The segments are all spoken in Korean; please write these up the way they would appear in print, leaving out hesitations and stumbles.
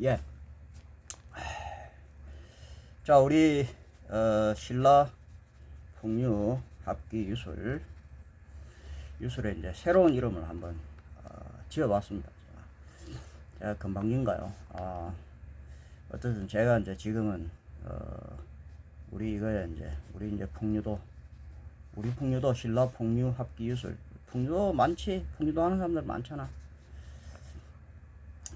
예. 자, 우리 신라 풍류 합기 유술의 이제 새로운 이름을 한번 지어봤습니다. 제가 금방인가요? 어쨌든 제가 이제 지금은 우리 풍류도 신라 풍류 합기 유술. 풍류도 많지. 풍류도 하는 사람들 많잖아.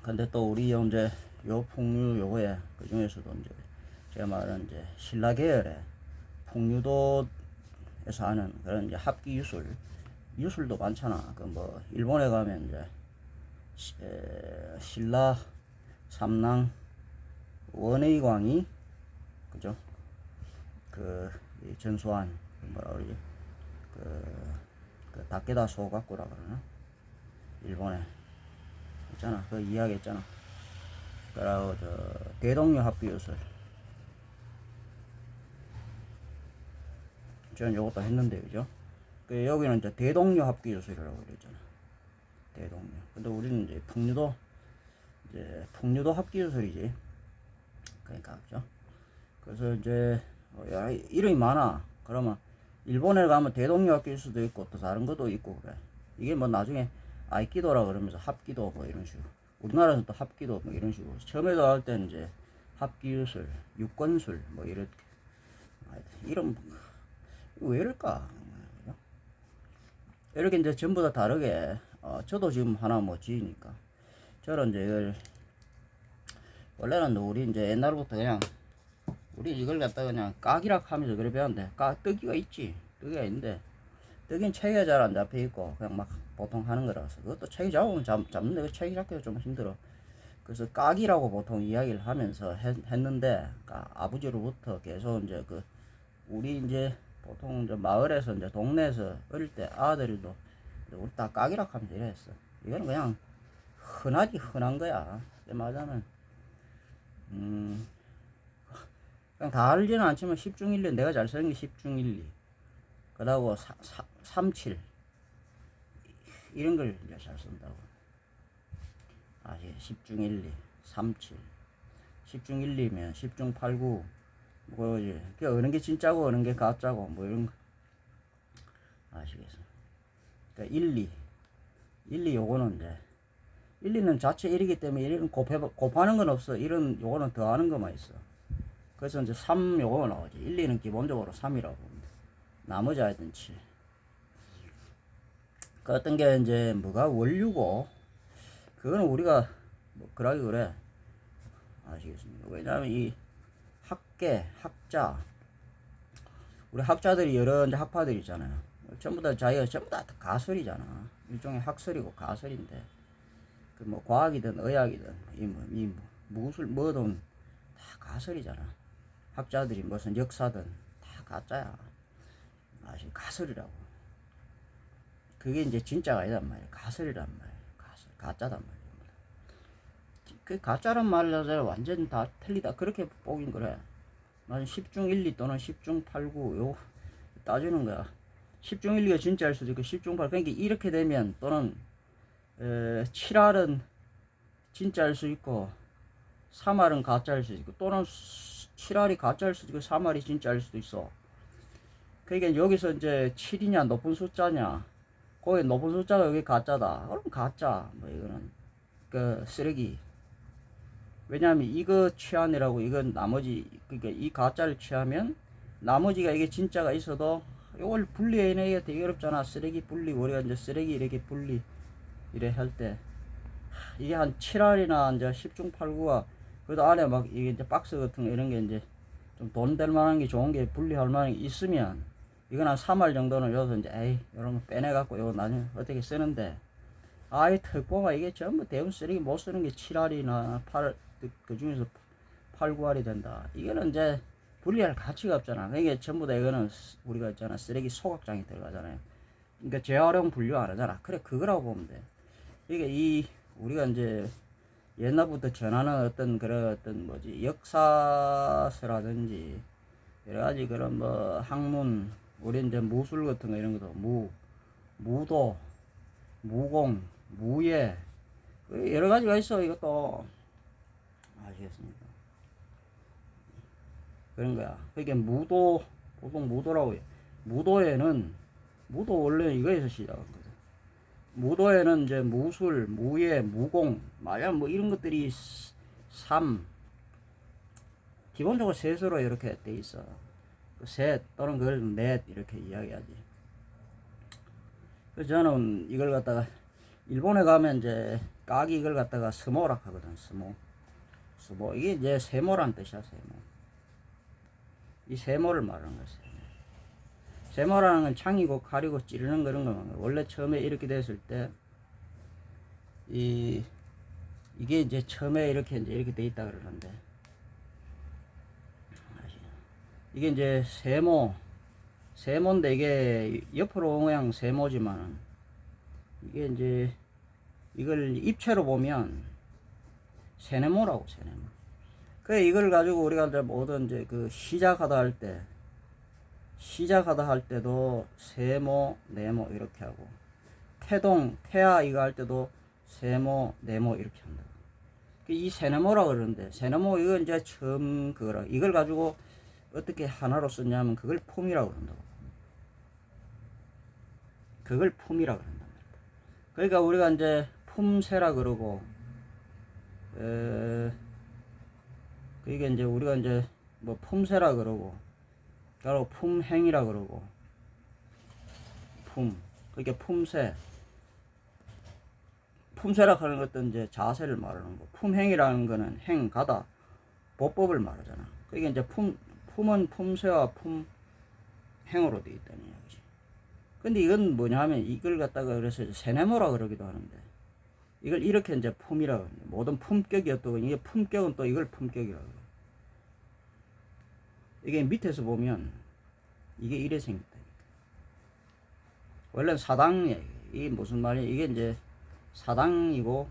근데 또 우리 이제 요 풍류 요거에 그 중에서도 이제 제가 말하는 이제 신라 계열의 풍류도에서 하는 그런 이제 합기 유술도 많잖아. 그 뭐 일본에 가면 이제 신라 삼랑 원의광이 그죠? 그 전수한 뭐라 그러지? 그 다케다 소가쿠라 그러나? 일본에 있잖아. 그 이야기 했잖아. 그러고 저 대동료 합기 유술. 저는 요것도 했는데 그죠? 그 여기는 이제 대동료 합기 유술이라고 그랬잖아. 대동료. 근데 우리는 이제 풍류도 합기 유술이지. 그러니까 그죠? 그래서 이제 야, 이름이 많아. 그러면 일본에 가면 대동료 합기 유술도 있고 또 다른 것도 있고 그래. 이게 뭐 나중에 아이키도라 그러면서 합기도 뭐 이런 식으로. 우리나라에서 또 합기도 뭐 이런 식으로. 처음에도 할 때는 이제 합기 유술, 육권술 뭐 이렇게. 이름 왜 이럴까? 이렇게 이제 전부 다 다르게 저도 지금 하나 뭐 지으니까 저는 이제 이걸 원래는 우리 이제 옛날부터 그냥 우리 이걸 갖다 그냥 까기락 하면서 그래 배웠는데 뜨기가 있지. 뜨기가 있는데 뜨기는 체계가 잘 안 잡혀 있고 그냥 막 보통 하는 거라서 그것도 체계 잡으면 잡는데 그 체계 잡기가 좀 힘들어. 그래서 까기라고 보통 이야기를 하면서 했는데 아버지로부터 계속 이제 그 우리 이제 보통 이제 마을에서 이제 동네에서 어릴 때 아들도 우리 다 까기락 하면서 이랬어. 이거는 그냥 흔한 거야. 맞아는 그냥 다 알지는 않지만 10중1리 내가 잘 쓰는 게 10중1리 그러고 37 이런 걸 이제 잘 쓴다고. 10중1리 37 10중1리면 10중8구 뭐지? 어느 게 진짜고 어느 게 가짜고 뭐 이런 거 아시겠어요? 그러니까 1, 2 요거는 이제 1, 2는 자체 1이기 때문에 1은 곱하는 건 없어. 1은 요거는 더하는 것만 있어. 그래서 이제 3 요거가 나오지. 1, 2는 기본적으로 3이라고 봅니다. 나머지 하여튼 7. 그 어떤 게 이제 뭐가 원류고 그거는 우리가 뭐 그러기 그래. 아시겠습니까? 왜냐하면 이 학자 우리 학자들이 여러 이제 학파들이 있잖아요. 전부 다 자기가 전부 다 가설이잖아. 일종의 학설이고 가설인데 그 뭐 과학이든 의학이든 이 무술 뭐든 다 가설이잖아. 학자들이 무슨 역사든 다 가짜야. 가설이라고. 그게 이제 진짜가 아니란 말이야. 가설이란 말이야. 가짜단 말이야. 그 가짜란 말을 완전 다 틀리다. 그렇게 보긴 그래. 나는 10중 1, 2 또는 10중 8, 9 요 따지는 거야. 10중 1, 2가 진짜일 수도 있고 10중 8 그러니까 이렇게 되면 또는 7알은 진짜일 수 있고 3알은 가짜일 수 있고 또는 7알이 가짜일 수도 있고 3알이 진짜일 수도 있어. 그러니까 여기서 이제 7이냐 높은 숫자냐 거기 높은 숫자가 여기 가짜다. 그럼 가짜 뭐 이거는 그 쓰레기. 왜냐하면 이거 취하느라고 이건 나머지 그러니까 이 가짜를 취하면 나머지가 이게 진짜가 있어도 이걸 분리해내기가 되게 어렵잖아. 쓰레기 분리 우리가 이제 쓰레기 이렇게 분리 이래 할 때 이게 한 7알이나 이제 10중 8구가 그래도 안에 막 이게 이제 박스 같은 거 이런 게 이제 좀 돈 될 만한 게 좋은 게 분리할 만한 게 있으면 이건 한 3알 정도는 여기서 이제 에이 이런 거 빼내갖고 이거 나중에 어떻게 쓰는데 아이 턱보가 이게 전부 대부분 쓰레기 못 쓰는 게 7알이나 8알 그 중에서 8, 9알이 된다. 이거는 이제 분리할 가치가 없잖아. 그러니까 전부 다 이거는 우리가 있잖아 쓰레기 소각장에 들어가잖아요. 그러니까 재활용 분류 안 하잖아. 그래 그거라고 보면 돼. 그러니까 우리가 이제 옛날부터 전하는 어떤 그런 어떤 뭐지 역사서라든지 여러 가지 그런 뭐 학문 우리 이제 무술 같은 거 이런 것도 무도 무공 무예 여러 가지가 있어. 이것도 아시겠습니까? 그런 거야. 그게 무도, 보통 무도라고 해요. 무도 원래 이거에서 시작한 거죠. 무도에는 이제 무술, 무예, 무공, 말하자면 뭐 이런 것들이 기본적으로 셋으로 이렇게 돼 있어. 셋 또는 그걸 넷 이렇게 이야기하지. 그래서 저는 이걸 갖다가 일본에 가면 이제 까기 이걸 갖다가 스모라 하거든. 스모 이게 이제 세모란 뜻이야. 이 세모를 말하는 거야. 세모라는 건 창이고 칼이고 찌르는 그런 거만. 원래 처음에 이렇게 됐을 때 이게 이제 처음에 이렇게 돼 있다 그러는데, 이게 이제 세모인데 이게 옆으로 모양 세모지만 이게 이제 이걸 입체로 보면 세네모라고. 세네모. 그 이걸 가지고 우리가 이제 뭐든 이제 그 시작하다 할 때도 세모, 네모 이렇게 하고, 태아 이거 할 때도 세모, 네모 이렇게 한다. 이 세네모라 그러는데, 세네모 이거 이제 처음 그거라. 이걸 가지고 어떻게 하나로 썼냐면 그걸 품이라고 그런다고. 그걸 품이라고 그런단 말이야. 그러니까 우리가 이제 품새라 그러고, 그게 이제 우리가 이제 뭐 품새라 그러고, 바로 품행이라 그러고, 그러니까 품새라 하는 것도 이제 자세를 말하는 거. 품행이라는 거는 행가다, 보법을 말하잖아. 그게 이제 품은 품새와 품행으로 되어 있다는 이야기지. 근데 이건 뭐냐 하면 이걸 갖다가 그래서 세네모라 그러기도 하는데, 이걸 이렇게 이제 품이라고 합니다. 모든 품격이었다고. 이게 품격은 또 이걸 품격이라고 해요. 이게 밑에서 보면 이게 이래 생겼다. 원래는 사당이에요. 이게 무슨 말이야? 이게 이제 사당이고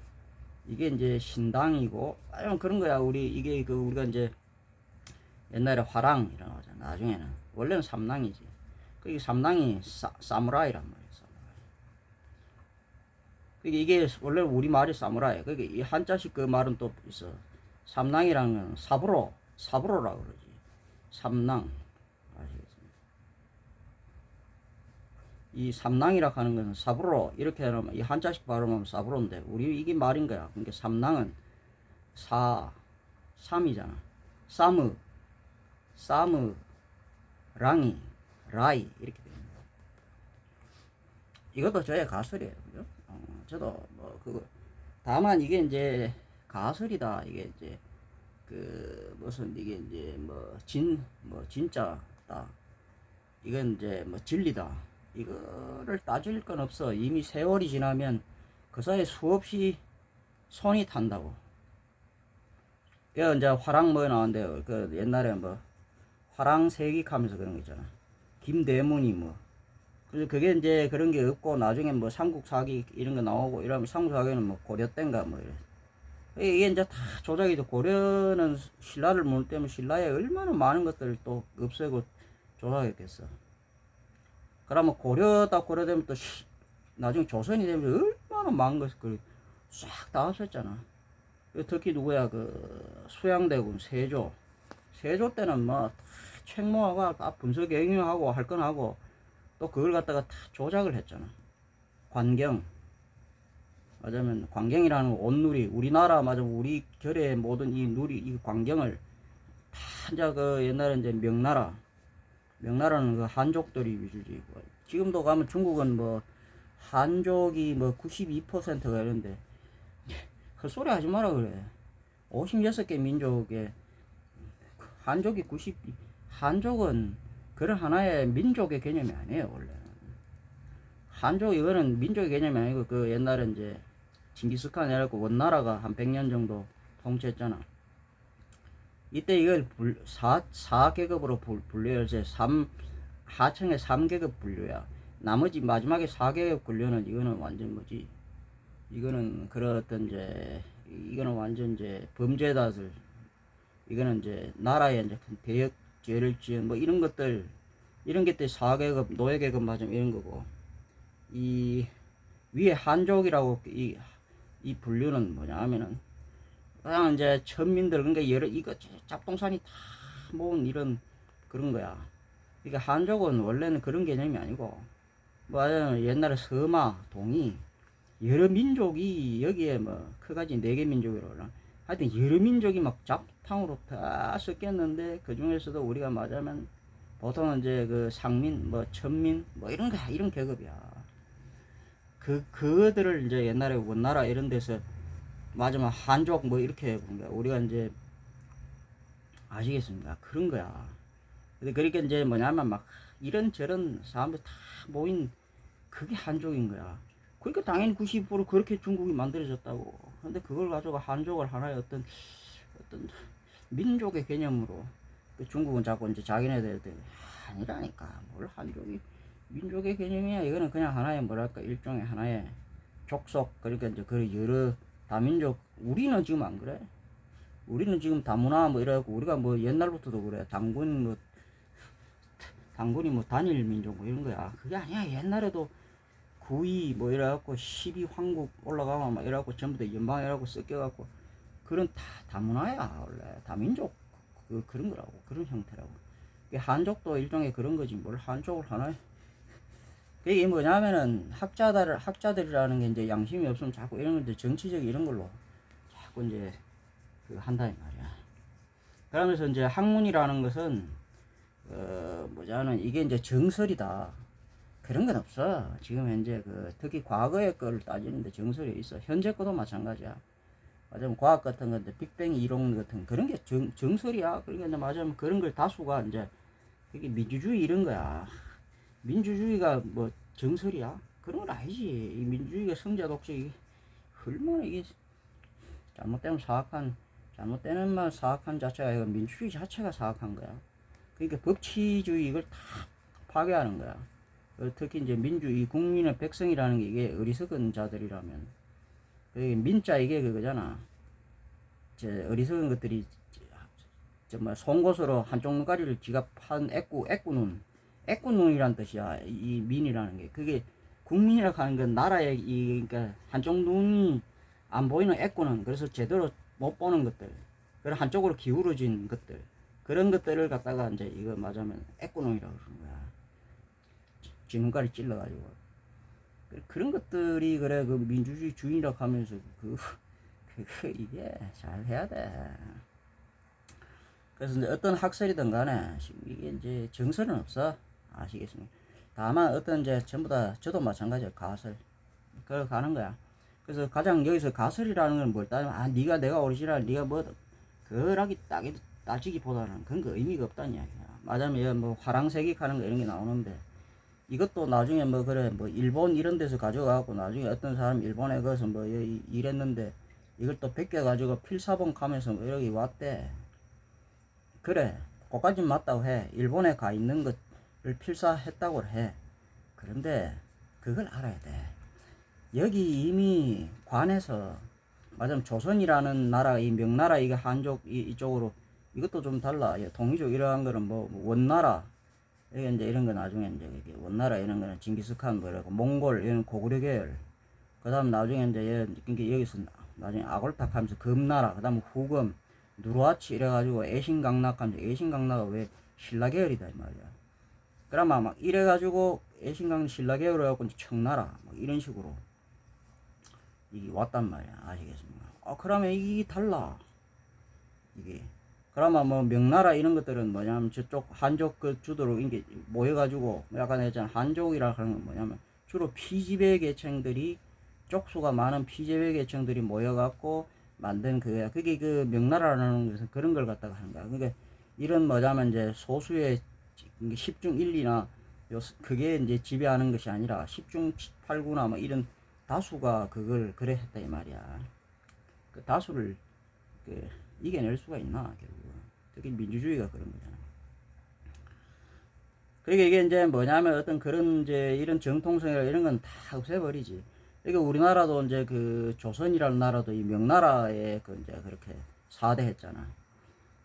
이게 이제 신당이고 아니면 그런 거야. 이게 우리가 이제 옛날에 화랑이라고 하잖아. 나중에는 원래는 삼랑이지. 그 삼랑이 사무라이란 말이야. 이게 원래 우리 말이 사무라이. 그게 이 한자식 그 말은 또 있어. 삼랑이라는 건 사부로라고 그러지. 삼랑. 아시겠습니까? 이 삼랑이라 하는 것은 사부로 이렇게 하면 이 한자식 발음하면 사부로인데 우리 이게 말인 거야. 그러니까 삼랑은 삼이잖아. 사무, 랑이, 라이 이렇게 됩니다. 이것도 저의 가설이에요. 그죠? 저도 뭐 그거 다만 이게 이제 가설이다. 이게 이제 그 무슨 이게 이제 뭐 진짜다. 이건 이제 뭐 진리다. 이거를 따질 건 없어. 이미 세월이 지나면 그 사이에 수없이 손이 탄다고. 여기 이제 화랑 뭐 나왔는데요. 그 옛날에 뭐 화랑 세기하면서 그런 거 있잖아. 김대문이 뭐. 그래서 그게 이제 그런 게 없고 나중에 뭐 삼국사기 이런 거 나오고 이러면 삼국사기는 뭐 고려 땐가 뭐 이래. 이게 이제 다 조작이죠. 고려는 신라를 물 때문에 신라에 얼마나 많은 것들을 또 없애고 조작했겠어. 그러면 고려되면 또 나중에 조선이 되면 얼마나 많은 것을 싹 다 없앴잖아. 특히 누구야 그 수양대군 세조 때는 뭐 책모하고 다 분석 eng하고 할 건 하고 또 그걸 갖다가 다 조작을 했잖아. 관경 맞으면 관경이라는 온누리 우리나라 맞으면 우리 결의 모든 이 누리 이 관경을 다 이제 그 옛날에 이제 명나라는 그 한족들이 위주지고 지금도 가면 중국은 뭐 한족이 뭐 92%가 이런데 헛소리 하지 마라 그래. 56개 민족에 한족이 한족은 그런 하나의 민족의 개념이 아니에요. 원래는 한족 이거는 민족의 개념이 아니고 그 옛날에 이제 징기스칸 해갖고 원나라가 한 100년 정도 통치했잖아. 이때 이걸 4계급으로 분류해서 하층의 3계급 분류야. 나머지 마지막에 4계급 분류는 이거는 완전 뭐지? 이거는 그렇던 이거는 완전 이제 범죄자들. 이거는 이제 나라에 이제 큰 대역 죄를 지은 뭐 이런 것들 이런 게 때 4계급 노예계급 맞으면 이런 거고 이 위에 한족이라고 이 분류는 뭐냐 하면은 그냥 이제 천민들 그러니까 여러 이거 잡동사니 다 모은 이런 그런 거야. 그러니까 한족은 원래는 그런 개념이 아니고 뭐 옛날에 서마, 동이 여러 민족이 여기에 뭐 크가지 4개 민족이라고 그러나 하여튼 여러 민족이 막 잡탕으로 다 섞였는데 그 중에서도 우리가 말하면 보통은 이제 그 상민, 뭐 천민, 뭐 이런 거 이런 계급이야. 그들을 이제 옛날에 원나라 이런 데서 맞으면 한족 뭐 이렇게 부른 거야. 우리가 이제 아시겠습니까? 그런 거야. 근데 그러니까 이제 뭐냐면 막 이런저런 사람들 다 모인 그게 한족인 거야. 그러니까 당연히 90% 그렇게 중국이 만들어졌다고. 근데 그걸 가지고 한족을 하나의 어떤 민족의 개념으로 그 중국은 자꾸 이제 자기네들 아니라니까. 뭘 한족이 민족의 개념이야. 이거는 그냥 하나의 뭐랄까 일종의 하나의 족속. 그러니까 이제 그 여러 다민족. 우리는 지금 안 그래. 우리는 지금 다문화 뭐 이래갖고 우리가 뭐 옛날부터도 그래. 당군이 뭐 단일 민족 뭐 이런 거야. 그게 아니야. 옛날에도 9.2 뭐 이래갖고 12황국 올라가면 막 이래갖고 전부 다 연방이라고 섞여갖고 그런 다문화야. 원래 다민족 그런 거라고. 그런 형태라고. 한족도 일종의 그런 거지. 뭘 한족을 하나. 그게 뭐냐면은 학자들이라는 게 이제 양심이 없으면 자꾸 이런 건데 정치적 이런 걸로 자꾸 이제 그 한다 이 말이야. 그러면서 이제 학문이라는 것은 뭐냐면 이게 이제 정설이다. 그런 건 없어. 지금 현재 특히 과거의 걸 따지는데 정설이 있어. 현재 거도 마찬가지야. 맞으면 과학 같은 건데 빅뱅 이론 같은 그런 게 정설이야. 그러니까 이제 맞으면 그런 걸 다수가 이제 그게 민주주의 이런 거야. 민주주의가 뭐 정설이야? 그런 건 아니지. 이 민주주의가 성자 독재 얼마나 이게 잘못되는 말 사악한 자체가 아니라 민주주의 자체가 사악한 거야. 그러니까 법치주의 이걸 다 파괴하는 거야. 특히 이제 민주주의 국민의 백성이라는 게 이게 어리석은 자들이라면 민자 이게 그거잖아. 어리석은 것들이 정말 송곳으로 한쪽 눈가리를 지가 판 애꾸눈이란 뜻이야. 이 민이라는 게 그게 국민이라고 하는 건 나라의 그러니까 한쪽 눈이 안 보이는 애꾸눈. 그래서 제대로 못 보는 것들, 그런 한쪽으로 기울어진 것들, 그런 것들을 갖다가 이제 이거 맞으면 애꾸눈이라고 그러는 거야. 지눈가리 찔러가지고 그런 것들이 그래 그 민주주의 주인이라고 하면서 이게 잘 해야 돼. 그래서 이제 어떤 학설이든 간에 이게 이제 정설은 없어. 아시겠습니까? 다만 어떤 이제 전부 다 저도 마찬가지야. 가설 그걸 가는 거야. 그래서 가장 여기서 가설이라는 건 뭘 따지면 네가 내가 오리지널 네가 뭐 그러기 따지기보다는 그런 거 의미가 없다는 이야기야. 맞으면 뭐 화랑세기 하는 거 이런 게 나오는데 이것도 나중에 뭐 그래 뭐 일본 이런 데서 가져가고 나중에 어떤 사람 일본에 가서 뭐 일했는데 이걸 또 베껴가지고 필사본 가면서 뭐 여기 왔대. 그래 그까진 맞다고 해. 일본에 가 있는 것을 필사했다고 해. 그런데 그걸 알아야 돼. 여기 이미 관에서 맞으면 조선이라는 나라, 이 명나라, 이게 한족 이쪽으로 이것도 좀 달라. 동이족 이러한 거는 뭐 원나라, 이게 이제 이런 거 나중에 이제 원나라 이런 거는 징기스칸 뭐 이러고 몽골 이런 고구려 계열. 그다음 나중에 이제 그러니까 여기서 나중에 아골탁 하면서 금나라, 그다음 후금, 누르하치 이래가지고 애신강락 하면서 애신강락은 왜 신라 계열이다 이 말이야. 그러면 막 이래가지고 애신강 신라 계열을 해갖고 청나라 막 이런 식으로. 이게 왔단 말이야. 아시겠습니까? 그러면 이게 달라. 이게. 그러면 뭐 명나라 이런 것들은 뭐냐면 저쪽 한족 그 주도로 이게 모여가지고 약간 했잖아. 한족이라 하는 건 뭐냐면 주로 피지배 계층들이 쪽수가 많은 피지배 계층들이 모여갖고 만든 그거야. 그게 그 명나라라는 것은 그런 걸 갖다가 하는 거야. 그러니까 이런 뭐냐면 이제 소수의 10중 1, 2나 그게 이제 지배하는 것이 아니라 10중 8, 9나 뭐 이런 다수가 그걸 그래 했다 이 말이야. 그 다수를 이겨낼 수가 있나 결국. 특히 민주주의가 그런 거잖아. 그러니까 이게 이제 뭐냐면 어떤 그런 이제 이런 정통성이나 이런 건 다 없애버리지. 그러니까 우리나라도 이제 그 조선이라는 나라도 이 명나라에 그 이제 그렇게 사대했잖아.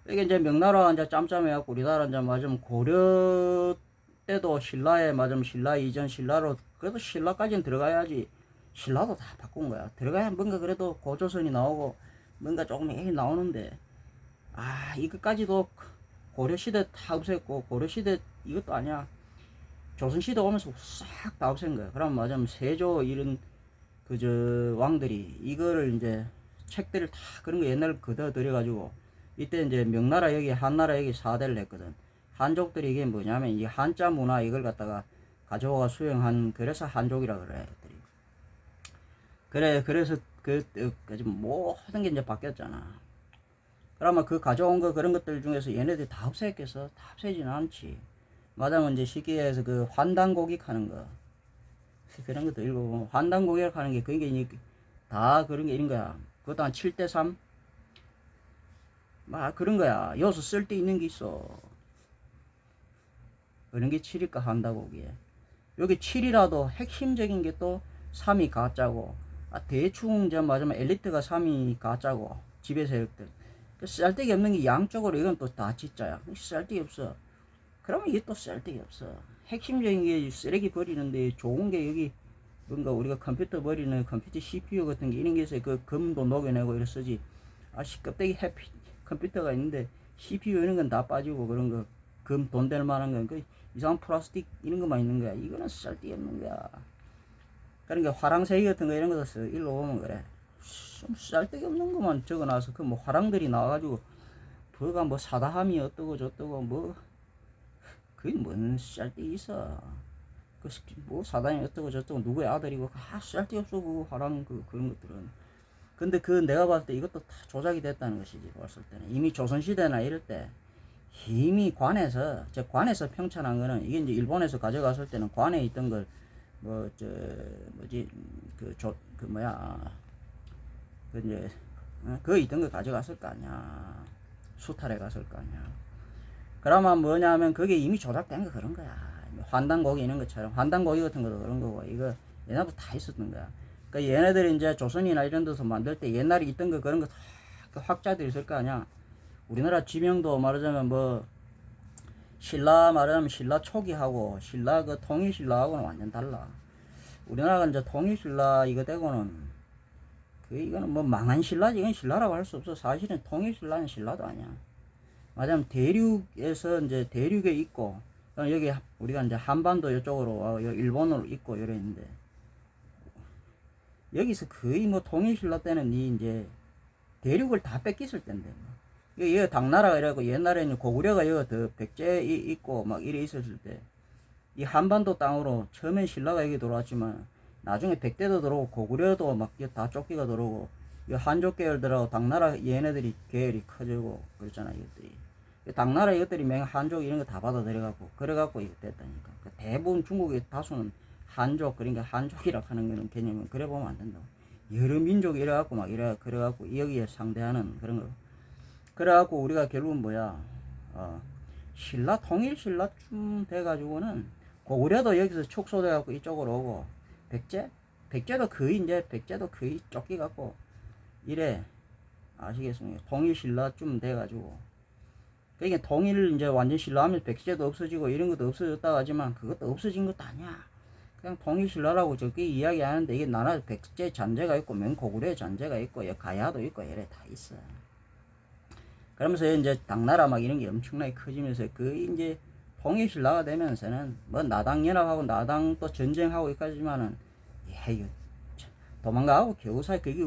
이게 이제 명나라 이제 짬짬해갖고 우리나라 이제 맞으면 고려 때도 신라에 맞으면 신라 이전 신라로 그래도 신라까지는 들어가야지. 신라도 다 바꾼 거야. 들어가야 뭔가 그래도 고조선이 나오고 뭔가 조금 얘기 나오는데, 이것까지도 고려시대 다 없앴고, 고려시대 이것도 아니야. 조선시대 오면서 싹 다 없앤 거야. 그럼 맞으면 세조 이런 그저 왕들이 이거를 이제 책들을 다 그런 거 옛날 그대로 들여가지고 이때 이제 명나라 여기 한나라 여기 4대를 했거든. 한족들이 이게 뭐냐면 이 한자 문화 이걸 갖다가 가져와 수용한 그래서 한족이라 그래. 그래서 그 모든 게 이제 바뀌었잖아. 그러면 그 가져온 거 그런 것들 중에서 얘네들이 다 없앴겠어? 다 없애지는 않지. 마담은 이제 시기에서 그 환단고객 하는 거 그런 것도 읽고 환단고객 하는 게 그게 다 그런 게 있는 거야. 그것도 한 7대3 막 그런 거야. 여기서 쓸 데 있는 게 있어. 그런 게 7일까 환단고객. 여기 7이라도 핵심적인 게 또 3이 가짜고 대충 이제 맞으면 엘리트가 3이 가짜고 지배 세력들 쓸데기 없는 게 양쪽으로 이건 또 다 진짜야. 쓸데기 없어. 그러면 이게 또 쓸데기 없어. 핵심적인 게 쓰레기 버리는데 좋은 게 여기 뭔가 우리가 컴퓨터 버리는 컴퓨터 CPU 같은 게 이런 게 있어요. 그 금도 녹여내고 이래 쓰지. 껍데기 컴퓨터가 있는데 CPU 이런 건 다 빠지고 그런 거 금 돈 될 만한 건 그 이상한 플라스틱 이런 것만 있는 거야. 이거는 쓸데기 없는 거야. 그러니까 화랑세기 같은 거 이런 거도 써. 일로 오면 그래. 좀 쓸데기 없는 것만 적어놔서 그 뭐 화랑들이 나와가지고 그가 뭐 사다함이 어떠고 저떠고 뭐 그게 뭔 쓸데기 있어. 그 뭐 사다함이 어떠고 저떠고 누구의 아들이고 쓸데기 없어 그 화랑 그런 것들은. 근데 그 내가 봤을 때 이것도 다 조작이 됐다는 것이지. 봤을 때는 이미 조선시대나 이럴 때 이미 관에서 평천한 거는 이게 이제 일본에서 가져갔을 때는 관에 있던 걸 뭐 저 뭐지 그 뭐야 그 이제 그 있던 거 가져갔을 거 아니야. 수탈해 갔을 거 아니야. 그러면 뭐냐면 그게 이미 조작된 거 그런 거야. 환단고기 이런 것처럼 환단고기 같은 것도 그런 거고 이거 옛날부터 다 있었던 거야. 그러니까 얘네들이 이제 조선이나 이런 데서 만들 때 옛날에 있던 거 그런 거 다 학자들이 있을 거 아니야. 우리나라 지명도 말하자면 뭐 신라 말하자면 신라 초기하고 신라 그 통일신라하고는 완전 달라. 우리나라가 이제 통일신라 이거 되고는 이거는 뭐 망한 신라지. 이건 신라라고 할 수 없어. 사실은 통일신라는 신라도 아니야. 맞으면 대륙에서 이제 대륙에 있고 여기 우리가 이제 한반도 이쪽으로 일본으로 있고 이래 있는데 여기서 거의 뭐 통일신라 때는 이제 대륙을 다 뺏겼을 텐데 여기 당나라가 이래고 옛날에는 고구려가 여기 더 백제 있고 막 이래 있었을 때 이 한반도 땅으로 처음엔 신라가 여기 들어왔지만 나중에 백제도 들어오고 고구려도 막 다 쫓기가 들어오고 이 한족 계열들하고 당나라 얘네들이 계열이 커지고 그랬잖아. 이것들이 당나라 이것들이 맹 한족 이런 거 다 받아들여갖고 그래갖고 이거 됐다니까. 대부분 중국의 다수는 한족 그러니까 한족이라 하는 거는 개념은 그래 보면 안 된다고. 여러 민족이 이래갖고 막 그래갖고 여기에 상대하는 그런 거. 그래갖고 우리가 결국은 뭐야 신라 통일 신라쯤 돼가지고는 고구려도 여기서 축소돼갖고 이쪽으로 오고 백제도 거의 쫓기갖고 이래. 아시겠습니까? 통일 신라쯤 돼가지고 그러니까 통일을 이제 완전 신라하면 백제도 없어지고 이런 것도 없어졌다고 하지만 그것도 없어진 것도 아니야. 그냥 통일 신라라고 저렇게 이야기하는데 이게 나라 백제 잔재가 있고 명고구려 잔재가 있고 가야도 있고 이래 다 있어. 그러면서 이제 당나라 막 이런 게 엄청나게 커지면서 이제 통일신라가 되면서는 뭐 나당연합하고 나당 또 전쟁하고 여기까지만은 이거 도망가고 겨우사이 그게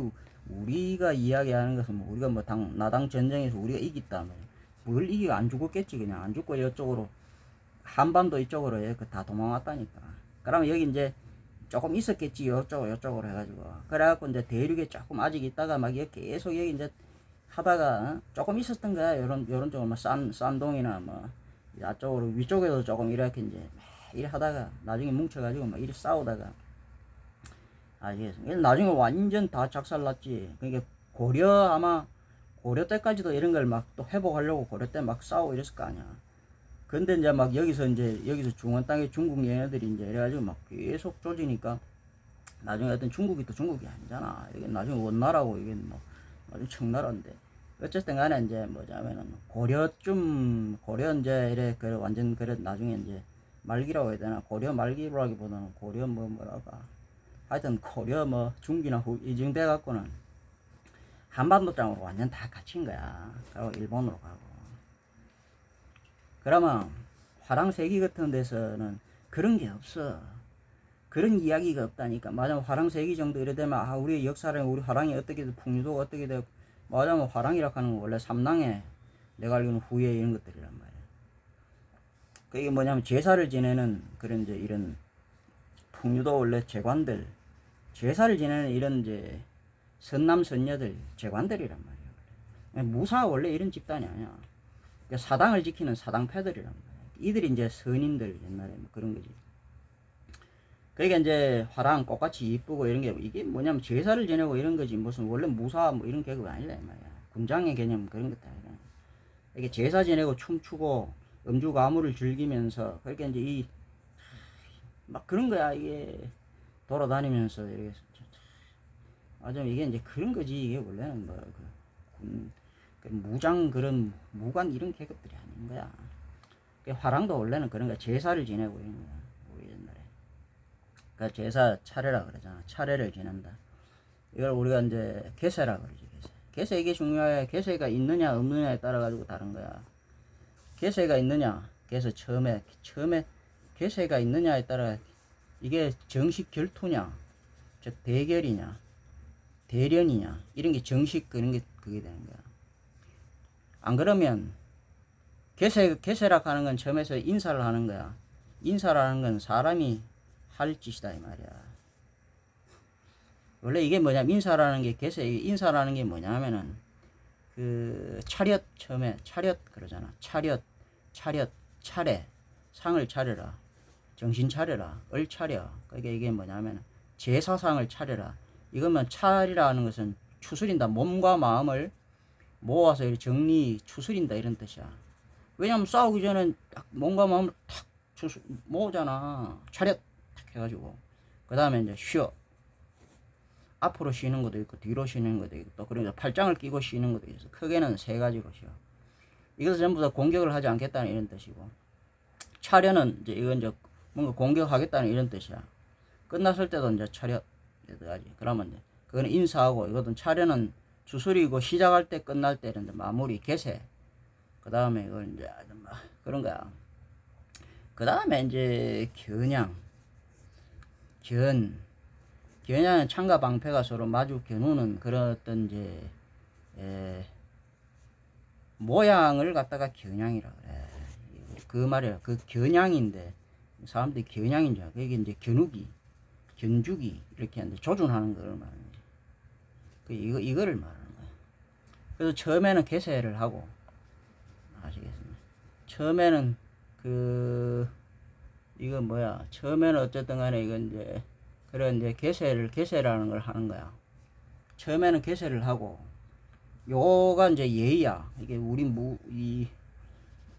우리가 이야기하는 것은 뭐 우리가 뭐 나당 전쟁에서 우리가 이겼다 뭘 이기고 안 죽었겠지. 그냥 안 죽고 이쪽으로 한반도 이쪽으로 다 도망왔다니까. 그러면 여기 이제 조금 있었겠지. 요쪽으로 해가지고 그래갖고 이제 대륙에 조금 아직 있다가 막 계속 여기 이제 하다가 조금 있었던 거야. 요런 쪽으로 뭐 산동이나 뭐 이쪽으로 위쪽에도 조금 이렇게 이제 일 하다가 나중에 뭉쳐가지고 막 이리 싸우다가 아시겠습니까? 나중에 완전 다 작살났지. 그러니까 고려 때까지도 이런 걸 막 또 회복하려고 고려 때 막 싸우고 이랬을 거 아니야. 근데 이제 막 여기서 중원 땅에 중국 얘네들이 이제 이래가지고 막 계속 조지니까 나중에 어떤 중국이 또 중국이 아니잖아. 이게 나중에 원나라고 이게 뭐 아주 청나라인데 어쨌든 간에 이제 뭐냐면은 고려 이제 이래 그 완전 그래 나중에 이제 말기라고 해야 되나. 고려 말기라기보다는 고려 뭐랄까 하여튼 고려 뭐 중기나 이정 돼 갖고는 한반도 땅으로 완전 다 갇힌 거야. 그리고 일본으로 가고. 그러면 화랑세기 같은 데서는 그런 게 없어. 그런 이야기가 없다니까. 맞으면 화랑세기 정도 이래 되면 아 우리 역사를 우리 화랑이 어떻게 돼 풍류도가 어떻게 되고 맞으면 화랑이라 하는 건 원래 삼랑에 내가 알기로는 후예 이런 것들이란 말이야. 그게 뭐냐면 제사를 지내는 그런 이제 이런 풍류도 원래 제관들 제사를 지내는 이런 이제 선남 선녀들 제관들이란 말이야. 무사 원래 이런 집단이 아니야. 그러니까 사당을 지키는 사당패들이란 말이야. 이들이 이제 선인들 옛날에 뭐 그런 거지. 그러니까 이제 화랑 꽃같이 이쁘고 이런 게 이게 뭐냐면 제사를 지내고 이런 거지 무슨 원래 무사 뭐 이런 계급 아니라 이 말이야. 군장의 개념 그런 것도 아니라. 이게 제사 지내고 춤추고 음주 가무를 즐기면서 그러니까 이제 이 막 그런 거야 이게 돌아다니면서 이렇게 맞아 이게 이제 그런 거지 이게 원래는 뭐 그 무장 그런 무관 이런 계급들이 아닌 거야. 그 화랑도 원래는 그런 거야 제사를 지내고 이런 거야 우리 옛날에. 그 제사 차례라 그러잖아. 차례를 지낸다. 이걸 우리가 이제 계세라 그러지. 계세 이게 중요해. 계세가 있느냐 없느냐에 따라 가지고 다른 거야. 계세가 있느냐. 그래서 처음에 계세가 있느냐에 따라 이게 정식 결투냐, 즉 대결이냐, 대련이냐 이런 게 정식 그런 게 그게 되는 거야. 안 그러면 계세라 하는 건 처음에서 인사를 하는 거야. 인사라는 건 사람이 할 짓이다 이 말이야. 원래 이게 뭐냐면 인사라는 게 인사라는 게 뭐냐면은 그 차렷 처음에 차렷 그러잖아. 차례 상을 차려라. 정신 차려라. 얼 차려. 그러니까 이게 뭐냐면 제사상을 차려라. 이거면 차리라는 것은 추스린다. 몸과 마음을 모아서 정리 추스린다 이런 뜻이야. 왜냐면 싸우기 전에 몸과 마음을 탁 모으잖아. 차렷 탁 해가지고 그 다음에 이제 쉬어. 앞으로 쉬는 것도 있고 뒤로 쉬는 것도 있고 또 그러니까 팔짱을 끼고 쉬는 것도 있어. 크게는 세 가지로 쉬어. 이것은 전부 다 공격을 하지 않겠다는 이런 뜻이고 차려는 이제 이건 이제 뭔가 공격하겠다는 이런 뜻이야. 끝났을 때도 이제 차려 여기까지. 그러면 이제 그거는 인사하고 이것은 차려는 주술이고 시작할 때 끝날 때는 이제 마무리 개세. 그 다음에 이걸 이제 그런 거야. 그 다음에 이제 겨냥은 창과 방패가 서로 마주 겨누는 그런 어떤 이제 모양을 갖다가 겨냥이라 그래. 그 말이야. 그 겨냥인데 사람들이 겨냥인 줄 알아. 그게 이제 겨누기, 견주기 이렇게 하는데 조준하는 걸 말하는 거지. 그 이거를 말하는 거야. 그래서 처음에는 개세를 하고 아시겠습니까? 처음에는 이거 뭐야? 처음에는 어쨌든 간에 이건 이제 그런 이제 개세라는 걸 하는 거야. 처음에는 개세를 하고 요가 이제 예의야. 이게 우리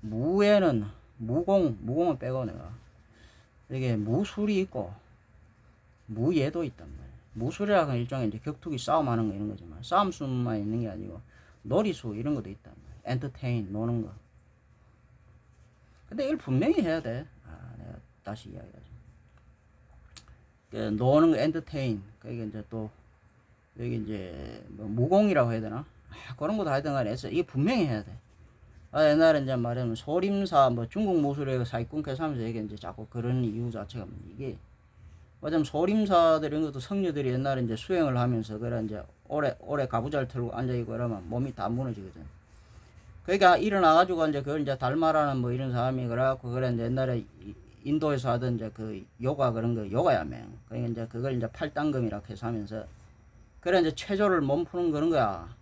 무에는 무공을 빼고 내가 이게 무술이 있고 무예도 있단 말이야. 무술이라는 건 일종의 이제 격투기 싸움하는 거 이런 거지만 싸움수만 있는 게 아니고 놀이수 이런 것도 있단 말이야. 엔터테인 노는 거. 근데 이걸 분명히 해야 돼. 내가 다시 이야기하자. 노는 거 엔터테인. 그게 이제 또 여기 이제 뭐 무공이라고 해야 되나? 그런 것도 하여튼 간에 해서 이게 분명히 해야 돼. 옛날에 이제 말하면 소림사 뭐 중국 무술에 사기꾼께서 하면서 이게 이제 자꾸 그런 이유 자체가 이게 뭐냐면 소림사들 이런 것도 성녀들이 옛날에 이제 수행을 하면서 그래 이제 오래 가부좌를 틀고 앉아있고 이러면 몸이 다 무너지거든. 그러니까 일어나가지고 이제 그걸 이제 달마라는 뭐 이런 사람이 그래갖고 그래 이제 옛날에 인도에서 하던 이제 그 요가 그런 거 요가야매. 그러니까 이제 그걸 이제 팔당금이라고 해서 하면서 그래 이제 체조를 몸 푸는 그런 거야.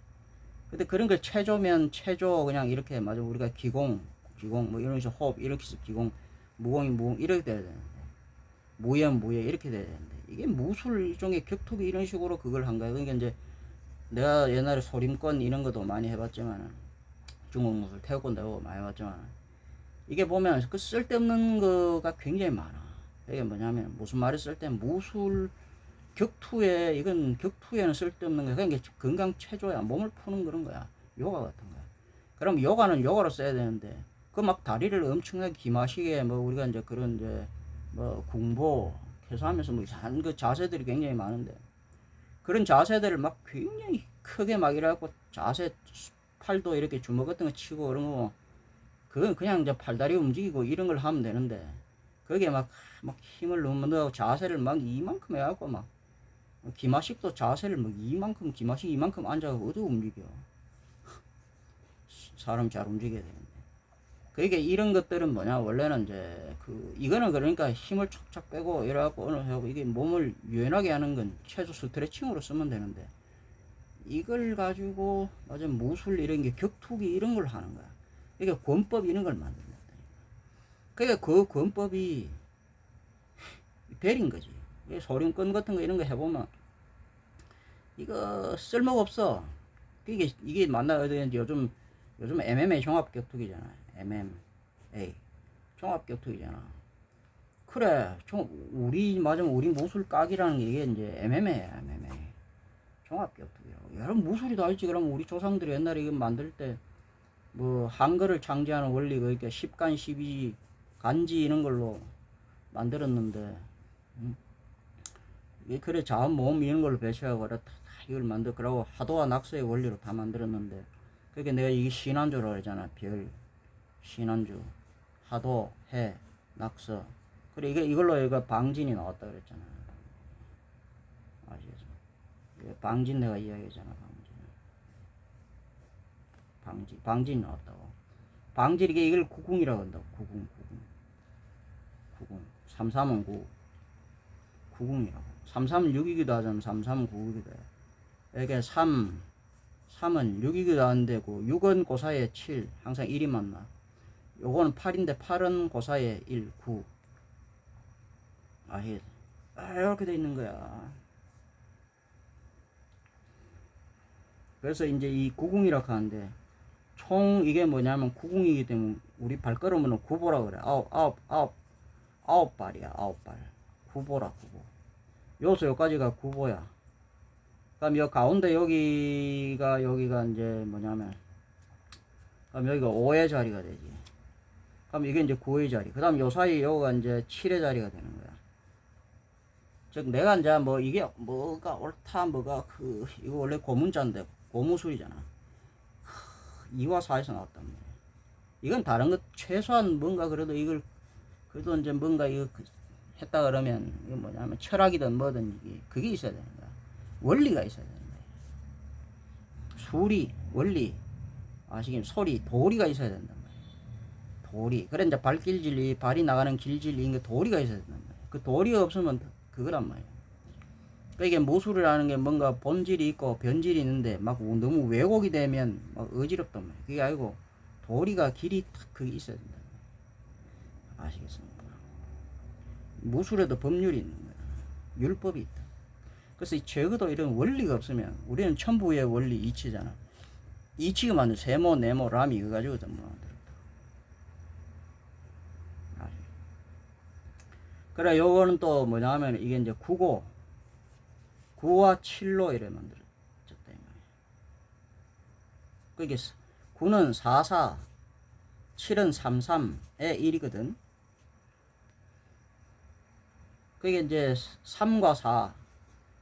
근데 그런 걸 체조 그냥 이렇게 맞아 우리가 기공 뭐 이런 식으로 호흡 이렇게 해서 기공 무공이 무공 이렇게 돼야 되는데 무예 이렇게 돼야 되는데 이게 무술 일종의 격투기 이런 식으로 그걸 한 거야. 그러니까 이제 내가 옛날에 소림권 이런 것도 많이 해봤지만 중국 무술 태국권도 해보고 많이 해봤지만 이게 보면 그 쓸데없는 거가 굉장히 많아. 이게 뭐냐면 무슨 말이 쓸데 무술 이건 격투에는 쓸데없는 거야. 그냥 건강 체조야. 몸을 푸는 그런 거야. 요가 같은 거야. 그럼 요가는 요가로 써야 되는데, 그 막 다리를 엄청나게 기마시게, 뭐, 우리가 이제 그런 이제, 뭐, 궁보, 해서 하면서 뭐 이상한 그 자세들이 굉장히 많은데, 그런 자세들을 막 굉장히 크게 막 이래갖고 자세 팔도 이렇게 주먹 같은 거 치고 그런 거 그건 그냥 이제 팔다리 움직이고 이런 걸 하면 되는데 거기에 막 힘을 너무 넣고 자세를 막 이만큼 해갖고 막 기마식도 자세를 막 이만큼 기마식 이만큼 앉아서 어디 움직여. 사람 잘 움직여야 되는데. 그게 이런 것들은 뭐냐 원래는 이제 이거는 그러니까 힘을 쫙쫙 빼고 이래갖고 어느 하고 이게 몸을 유연하게 하는 건 최소 스트레칭으로 쓰면 되는데 이걸 가지고 맞아 무술 이런 게 격투기 이런 걸 하는 거야. 이게 권법 이런 걸 만든다. 그러니까 그 권법이 별인 거지. 소림권 같은 거 이런 거 해보면 이거 쓸모가 없어. 이게 맞나 요즘 MMA 종합격투기잖아. MMA 종합격투기잖아. 그래, 우리 무술 각이라는 게 이게 이제 MMA야, MMA 종합격투기라고. 여러분 무술이 다 있지. 그러면 우리 조상들이 옛날에 이거 만들 때 뭐 한글을 창제하는 원리 그러니까 10간 12 간지 이런 걸로 만들었는데 그래 자원 모음 이런 걸로 배치하고 그래 다 이걸 만들 그러고 하도와 낙서의 원리로 다 만들었는데 그게 내가 이게 신안주라고 그러잖아. 별 신안주 하도 해 낙서 그래 이걸로 이거 방진이 나왔다 그랬잖아. 아시겠어? 방진 내가 이야기했잖아. 방진 나왔다고. 방진 이걸 구궁이라고 한다고. 구궁 33은 9 구궁이라고. 33은 6이기도 하잖아. 33은 9이기도 해. 이게 3은 6이기도 하는데 6은 그 사이에 7 항상 1이 맞나. 요거는 8인데 8은 그 사이에 1 9 이렇게 돼 있는 거야. 그래서 이제 이 구궁이라고 하는데 총 이게 뭐냐면 구궁이기 때문에 우리 발걸음은 구보라 그래. 아홉 발이야. 9발. 구보라 구보. 요소 여기까지가 구보야. 그럼 여 가운데 여기가 이제 뭐냐면 그럼 여기가 5의 자리가 되지. 그럼 이게 이제 9의 자리. 그 다음 요 사이 요가 이제 7의 자리가 되는 거야. 즉 내가 이제 뭐 이게 뭐가 옳다 뭐가 이거 원래 고문자인데 고무술이잖아. 2와 4에서 나왔단 말이야. 이건 다른 것 최소한 뭔가 그래도 이걸 그래도 이제 뭔가 이거 했다 그러면 이거 뭐냐면 철학이든 뭐든 그게 있어야 되는 거야. 원리가 있어야 되는 거야. 수리 원리 아시겠 소리 도리가 있어야 된단 말이야. 도리 그래 이제 발길질이 발이 나가는 길질이 이게 도리가 있어야 된단 말이야. 그 도리가 없으면 그거란 말이야. 그러니까 이게 무술이라는 게 뭔가 본질이 있고 변질이 있는데 막 너무 왜곡이 되면 막 어지럽단 말이야. 그게 아니고 도리가 길이 딱 그게 있어야 된다. 아시겠습니까? 무술에도 법률이 있는 거야. 율법이 있다. 그래서 적어도 이런 원리가 없으면 우리는 천부의 원리 이치잖아. 이치가 만든 세모, 네모, 라미 이거 가지고 뭐 만들었다. 그래 요거는 또 뭐냐면 이게 이제 9와 7로 이래 만들어졌다 이 말이야. 그게 9는 44, 7은 33의 1이거든. 그게 이제 3과 4,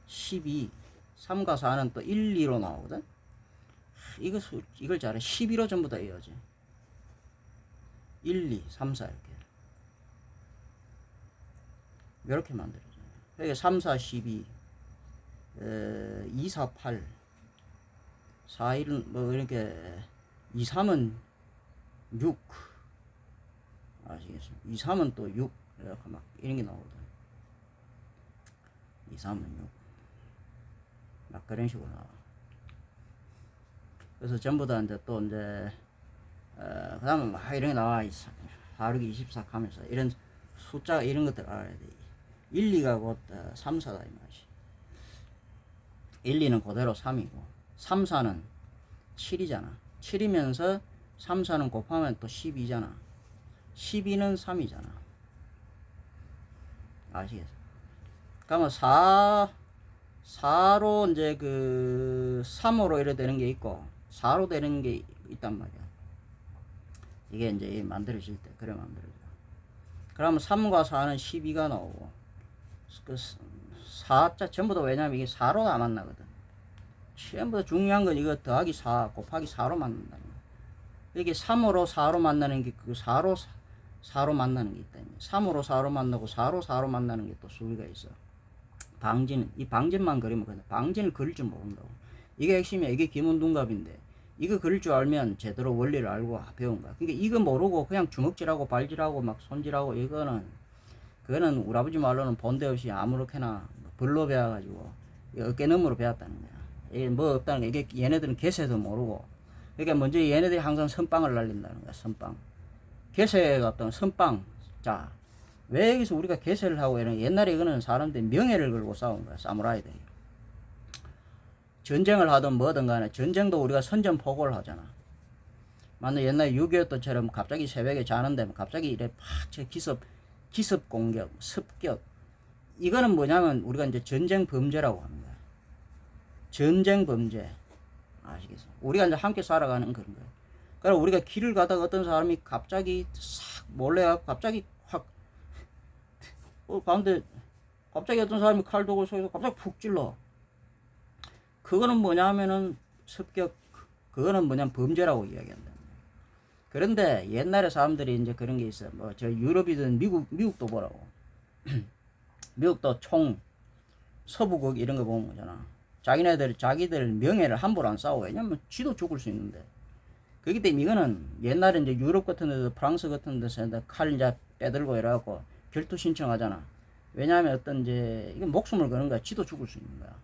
12, 3과 4는 또 1, 2로 나오거든. 이걸 잘해. 12로 전부 다 이어져. 1, 2, 3, 4 이렇게 만들어져. 그러니까 3, 4, 12, 2, 4, 8, 4, 1은 뭐 이렇게 2, 3은 6 아시겠어요? 2, 3은 또 6 이렇게 막 이런 게 나오거든. 2, 3은 6 막 그런 식으로 나와. 그래서 전부 다 이제 또 이제 그 다음에 막 이런 게 나와. 4, 6, 24 하면서 이런 숫자 이런 것들 알아야 돼. 1, 2가 곧 3, 4다 이 말이지. 1, 2는 그대로 3이고 3, 4는 7이잖아. 7이면서 3, 4는 곱하면 또 12잖아. 12는 3이잖아. 아시겠어? 그러면 4로 이제 3으로 이래 되는 게 있고 4로 되는 게 있단 말이야. 이게 이제 만들어질 때 그래 만들어져. 그러면 3과 4는 12가 나오고 4자 전부 다 왜냐면 이게 4로 다 만나거든. 시험보다 중요한 건 이거 더하기 4 곱하기 4로 만든다는 거야. 이게 3으로 4로 만나는 게 그 4로 만나는 게 있다. 3으로 4로 만나고 4로 4로 만나는 게 또 수비가 있어. 방진, 이 방진만 그리면 그래. 방진을 그릴 줄 모른다고. 이게 핵심이야. 이게 기문둔갑인데 이거 그릴 줄 알면 제대로 원리를 알고 배운 거야. 그러니까 이거 모르고 그냥 주먹질하고 발질하고 막 손질하고 그거는 우리 아버지 말로는 본데 없이 아무렇게나 벌로 배워가지고 어깨너머로 배웠다는 거야. 이게 뭐 없다는 거야. 이게 얘네들은 개세도 모르고. 그러니까 먼저 얘네들이 항상 선빵을 날린다는 거야. 선빵. 개세가 없다면 선빵. 자, 왜 여기서 우리가 개세를 하고 이런 옛날에 이거는 사람들이 명예를 걸고 싸운 거야. 사무라이들이. 전쟁을 하든 뭐든 간에 전쟁도 우리가 선전포고를 하잖아. 만약 옛날 6.25 때처럼 갑자기 새벽에 자는데 갑자기 이래 팍 기습 공격, 습격. 이거는 뭐냐면 우리가 이제 전쟁 범죄라고 하는 거야. 전쟁 범죄. 아시겠어? 우리가 이제 함께 살아가는 그런 거야. 그러니까 우리가 길을 가다가 어떤 사람이 갑자기 싹 몰래 갑자기 확 가운데 갑자기 어떤 사람이 칼 들고 서서 갑자기 푹 찔러. 그거는 뭐냐면은 습격, 그거는 뭐냐면 범죄라고 이야기한다. 그런데 옛날에 사람들이 이제 그런 게 있어요. 뭐 저 유럽이든 미국도 보라고. 미국도 총 서부국 이런 거 보면 거잖아. 자기들 명예를 함부로 안 싸워. 왜냐면 쥐도 죽을 수 있는데. 그렇기 때문에 이거는 옛날에 이제 유럽 같은 데도 프랑스 같은 데서 칼 이제 빼들고 이래갖고 결투 신청하잖아. 왜냐하면 어떤 이제 이건 목숨을 거는 거야. 쥐도 죽을 수 있는 거야.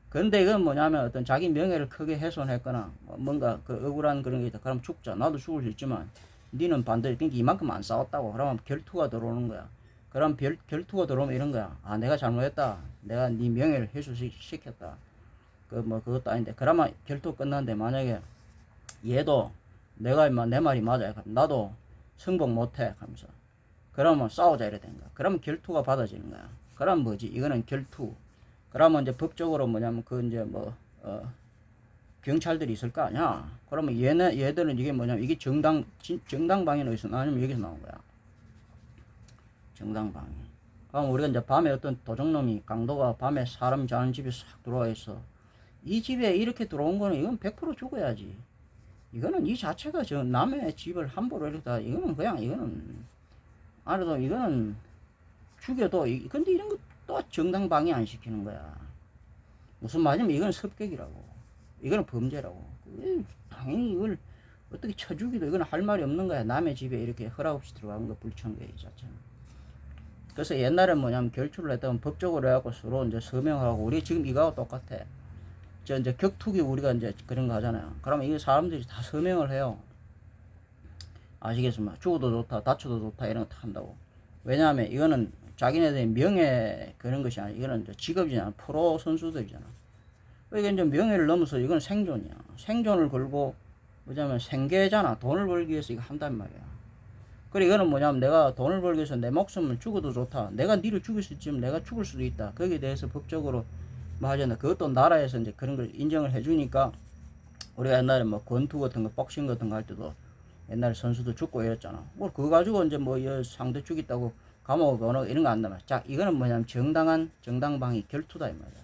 그런데 이건 뭐냐면 어떤 자기 명예를 크게 훼손했거나 뭔가 그 억울한 그런 게 있다. 그럼 죽자. 나도 죽을 수 있지만 니는 반대로 그러니까 이만큼 안 싸웠다고. 그러면 결투가 들어오는 거야. 그럼 결투가 들어오면 이런 거야. 아, 내가 잘못했다. 내가 네 명예를 훼손시켰다. 그것도 아닌데. 그러면 결투 끝났는데 만약에 얘도 내가 내 말이 맞아요. 그럼 나도 승복 못해. 하면서. 그러면 싸우자 이래 된 거야. 그러면 결투가 받아지는 거야. 그럼 뭐지? 이거는 결투. 그러면 이제 법적으로 뭐냐면 이제 경찰들이 있을 거 아니야. 그러면 얘들은 이게 뭐냐면 이게 정당방위는 어디서 나오냐면 여기서 나온 거야. 정당방위. 그럼 우리가 이제 밤에 어떤 도적놈이 강도가 밤에 사람 자는 집에 싹 들어와 있어. 이 집에 이렇게 들어온 거는 이건 100% 죽어야지. 이거는 이 자체가 저 남의 집을 함부로 이렇게 이거는 알아도 이거는 죽여도 근데 이런 거 또 정당방위 안 시키는 거야. 무슨 말이냐면 이건 습격이라고. 이거는 범죄라고. 당연히 이걸 어떻게 쳐 죽이도 이건 할 말이 없는 거야. 남의 집에 이렇게 허락 없이 들어가는 거 불청구의 자체는. 그래서 옛날엔 뭐냐면 결투를 했다면 법적으로 해갖고 서로 이제 서명하고 우리 지금 이거하고 똑같아. 이제 격투기 우리가 이제 그런 거 하잖아요. 그러면 이게 사람들이 다 서명을 해요. 아시겠습니까? 죽어도 좋다, 다쳐도 좋다 이런 거 다 한다고. 왜냐하면 이거는 자기네들의 명예 그런 것이 아니라 이거는 이제 직업이잖아. 프로 선수들이잖아. 그러니까 이제 명예를 넘어서 이건 생존이야. 생존을 걸고 뭐냐면 생계잖아. 돈을 벌기 위해서 이거 한단 말이야. 그래 이거는 뭐냐면 내가 돈을 벌기 위해서 내 목숨을 죽어도 좋다. 내가 니를 죽일 수 있지만 내가 죽을 수도 있다. 거기에 대해서 법적으로 뭐 하잖아. 그것도 나라에서 이제 그런 걸 인정을 해주니까 우리가 옛날에 뭐 권투 같은 거, 복싱 같은 거 할 때도 옛날에 선수도 죽고 이랬잖아. 뭐 그거 가지고 이제 뭐 상대 죽였다고 감옥 가고 이런 거 안 남아. 자, 이거는 뭐냐면 정당방위 결투다 이 말이야.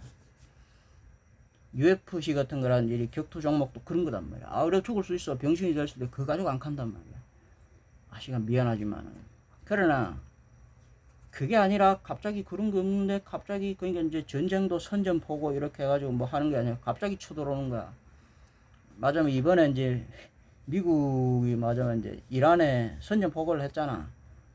UFC 같은 거라는 일이 격투 종목도 그런 거단 말이야. 아, 그래 죽을 수 있어. 병신이 될 수도 있고 그거 가지고 안 간단 말이야. 아, 시간 미안하지만은. 그러나 그게 아니라 갑자기 그런 거 없는데 갑자기 그러니까 이제 전쟁도 선전포고 이렇게 해가지고 뭐 하는 게 아니라 갑자기 쳐들어오는 거야. 맞으면 이번에 이제 미국이 맞으면 이제 이란에 선전포고를 했잖아.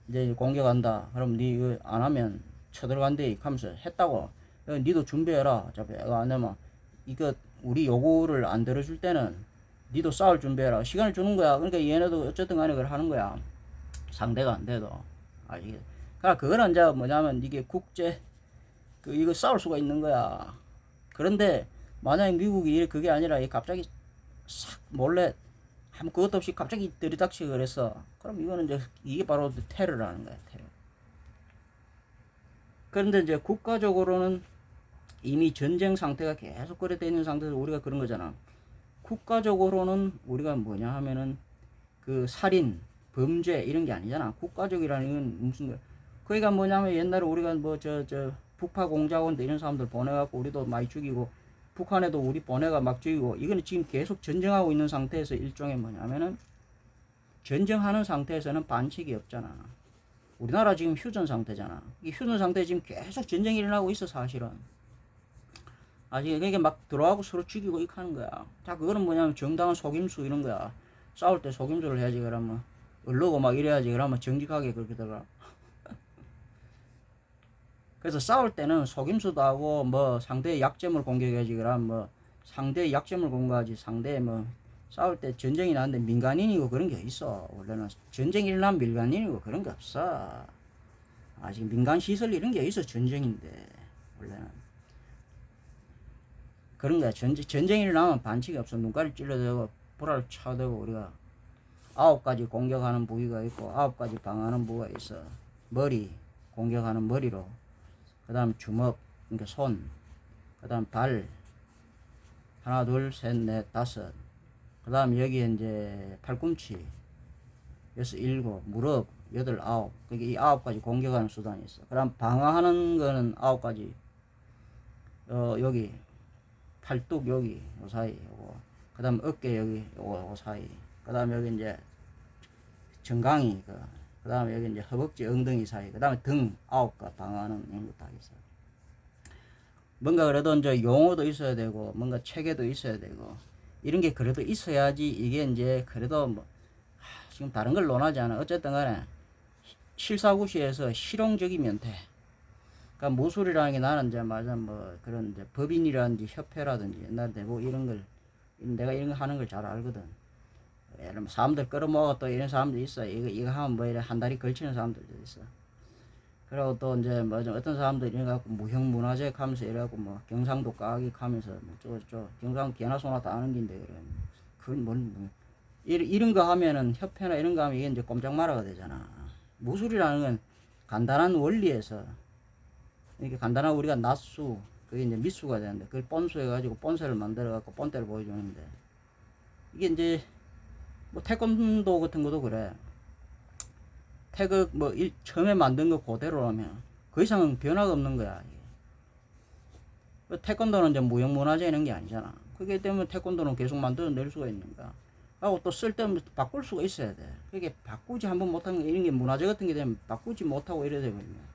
이제 공격한다. 그럼 니 이거 안 하면 쳐들어간대. 하면서 했다고. 니도 준비해라. 어차피 이거 안 하면 이거 우리 요구를 안 들어줄 때는 니도 싸울 준비해라. 시간을 주는 거야. 그러니까 얘네도 어쨌든 간에 그걸 하는 거야. 상대가 안 돼도. 아시겠? 그러니까 그거는 이제 뭐냐면 이게 이거 싸울 수가 있는 거야. 그런데 만약에 미국이 그게 아니라 갑자기 싹 몰래 그것도 없이 갑자기 들이닥치고 그랬어. 그럼 이거는 이제 이게 바로 테러라는 거야. 테러. 그런데 이제 국가적으로는 이미 전쟁 상태가 계속 그래 되는 상태에서 우리가 그런 거잖아. 국가적으로는 우리가 뭐냐 하면은 그 살인, 범죄 이런 게 아니잖아. 국가적이라는 건 무슨 거야. 그러니까 뭐냐면 옛날에 우리가 북파 공작원들 이런 사람들 보내갖고 우리도 많이 죽이고 북한에도 우리 보내가 막 죽이고, 이거는 지금 계속 전쟁하고 있는 상태에서 일종의 뭐냐면은, 전쟁하는 상태에서는 반칙이 없잖아. 우리나라 지금 휴전 상태잖아. 이 휴전 상태에 지금 계속 전쟁이 일어나고 있어, 사실은. 아직 그게 막 들어가고 서로 죽이고 이렇게 하는 거야. 자, 그거는 뭐냐면 정당한 속임수 이런 거야. 싸울 때 속임수를 해야지, 그러면. 얼르고 막 이래야지, 그러면 정직하게 그렇게 들어가. 그래서 싸울 때는 속임수도 하고, 뭐, 상대의 약점을 공격해야지, 그러면 뭐, 상대의 약점을 공격하지, 상대의 뭐, 싸울 때 전쟁이 나는데 민간인이고 그런 게 있어. 원래는 전쟁이 일어나면 민간인이고 그런 게 없어. 아직 민간시설 이런 게 있어, 전쟁인데. 원래는. 그런 거야. 전쟁이 일어나면 반칙이 없어. 눈가를 찔러대고, 불알 차대고, 우리가 9가지 공격하는 부위가 있고, 9가지 방어하는 부위가 있어. 머리, 공격하는 머리로. 그 다음 주먹, 그러니까 손. 그 다음 발. 하나, 둘, 셋, 넷, 다섯. 그 다음 여기 이제 팔꿈치. 여섯, 일곱, 무릎, 여덟, 아홉. 그게 이 9가지 공격하는 수단이 있어. 그 다음 방어하는 거는 9가지. 여기. 팔뚝 여기 요 사이 요거, 그 다음 어깨 여기 요거 사이, 그 다음 여기 이제 정강이, 그 다음에 여기 이제 허벅지 엉덩이 사이, 그 다음에 등 9가 방어하는 이런 거 다 있어요. 뭔가 그래도 이제 용어도 있어야 되고, 뭔가 체계도 있어야 되고, 이런 게 그래도 있어야지 이게 이제 그래도 뭐, 지금 다른 걸 논하지 않아. 어쨌든 간에 실사구시에서 실용적이면 돼. 그러니까 무술이라는 게 나는 이제 맞아 뭐 그런 이제 법인이라든지 협회라든지 옛날 대부 이런 걸 내가 이런 거 하는 걸 잘 알거든. 예를 들면 사람들 끌어모아 또 이런 사람들 있어. 이거 하면 뭐 이래 한 달이 걸치는 사람들도 있어. 그리고 또 이제 뭐 어떤 사람들 이래 갖고 무형문화재 하면서 이래 갖고 뭐 경상도 까기 하면서 뭐 경상도 개나 소나 다 아는 긴데 그래. 그건 뭐 이런 거 하면은 협회나 이런 거 하면 이게 이제 꼼짝 말아가 되잖아. 무술이라는 건 간단한 원리에서 이렇게 간단하고 우리가 낫수, 그게 이제 밑수가 되는데, 그걸 본수 해가지고 본세를 만들어갖고 본때를 보여주는데, 이게 이제, 뭐, 태권도 같은 것도 그래. 태극, 뭐, 처음에 만든 거 그대로라면, 그 이상은 변화가 없는 거야. 태권도는 이제 무형문화재 이런 게 아니잖아. 그게 때문에 태권도는 계속 만들어낼 수가 있는 거야. 하고 또 쓸데없는 바꿀 수가 있어야 돼. 그게 바꾸지 한번 못하는 게, 이런 게 문화재 같은 게 되면 바꾸지 못하고 이래 되거든요.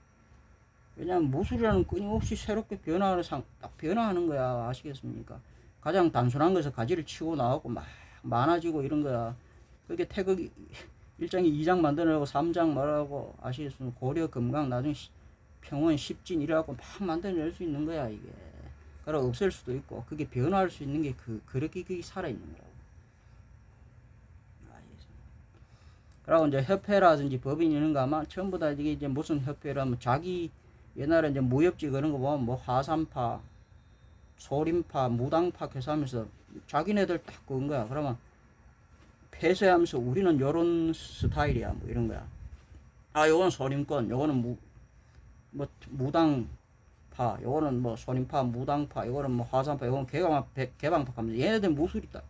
왜냐면 무술이라는 끊임없이 새롭게 딱 변화하는 거야. 아시겠습니까? 가장 단순한 것에서 가지를 치고 나가고 막 많아지고 이런 거야. 그렇게 태극 1장에 2장 만들어내고 3장 말하고, 아시겠습니까? 고려, 금강, 나중에 평원, 십진 이래갖고 막 만들어낼 수 있는 거야, 이게. 그래 없앨 수도 있고, 그게 변화할 수 있는 게 그렇게 그게 살아있는 거라고. 그리고 이제 협회라든지 법인 이런 거 아마 전부 다 이게 이제 무슨 협회라면 자기 옛날에 이제 무협지 그런 거 보면 뭐 화산파, 소림파, 무당파 계산하면서 자기네들 딱 그런 거야. 그러면 폐쇄하면서 우리는 요런 스타일이야. 뭐 이런 거야. 아, 요거는 소림권, 요거는 뭐 무당파, 요거는 뭐 소림파, 무당파, 요거는 뭐 화산파, 요거는 개방파 하면서 얘네들 무술이 있다.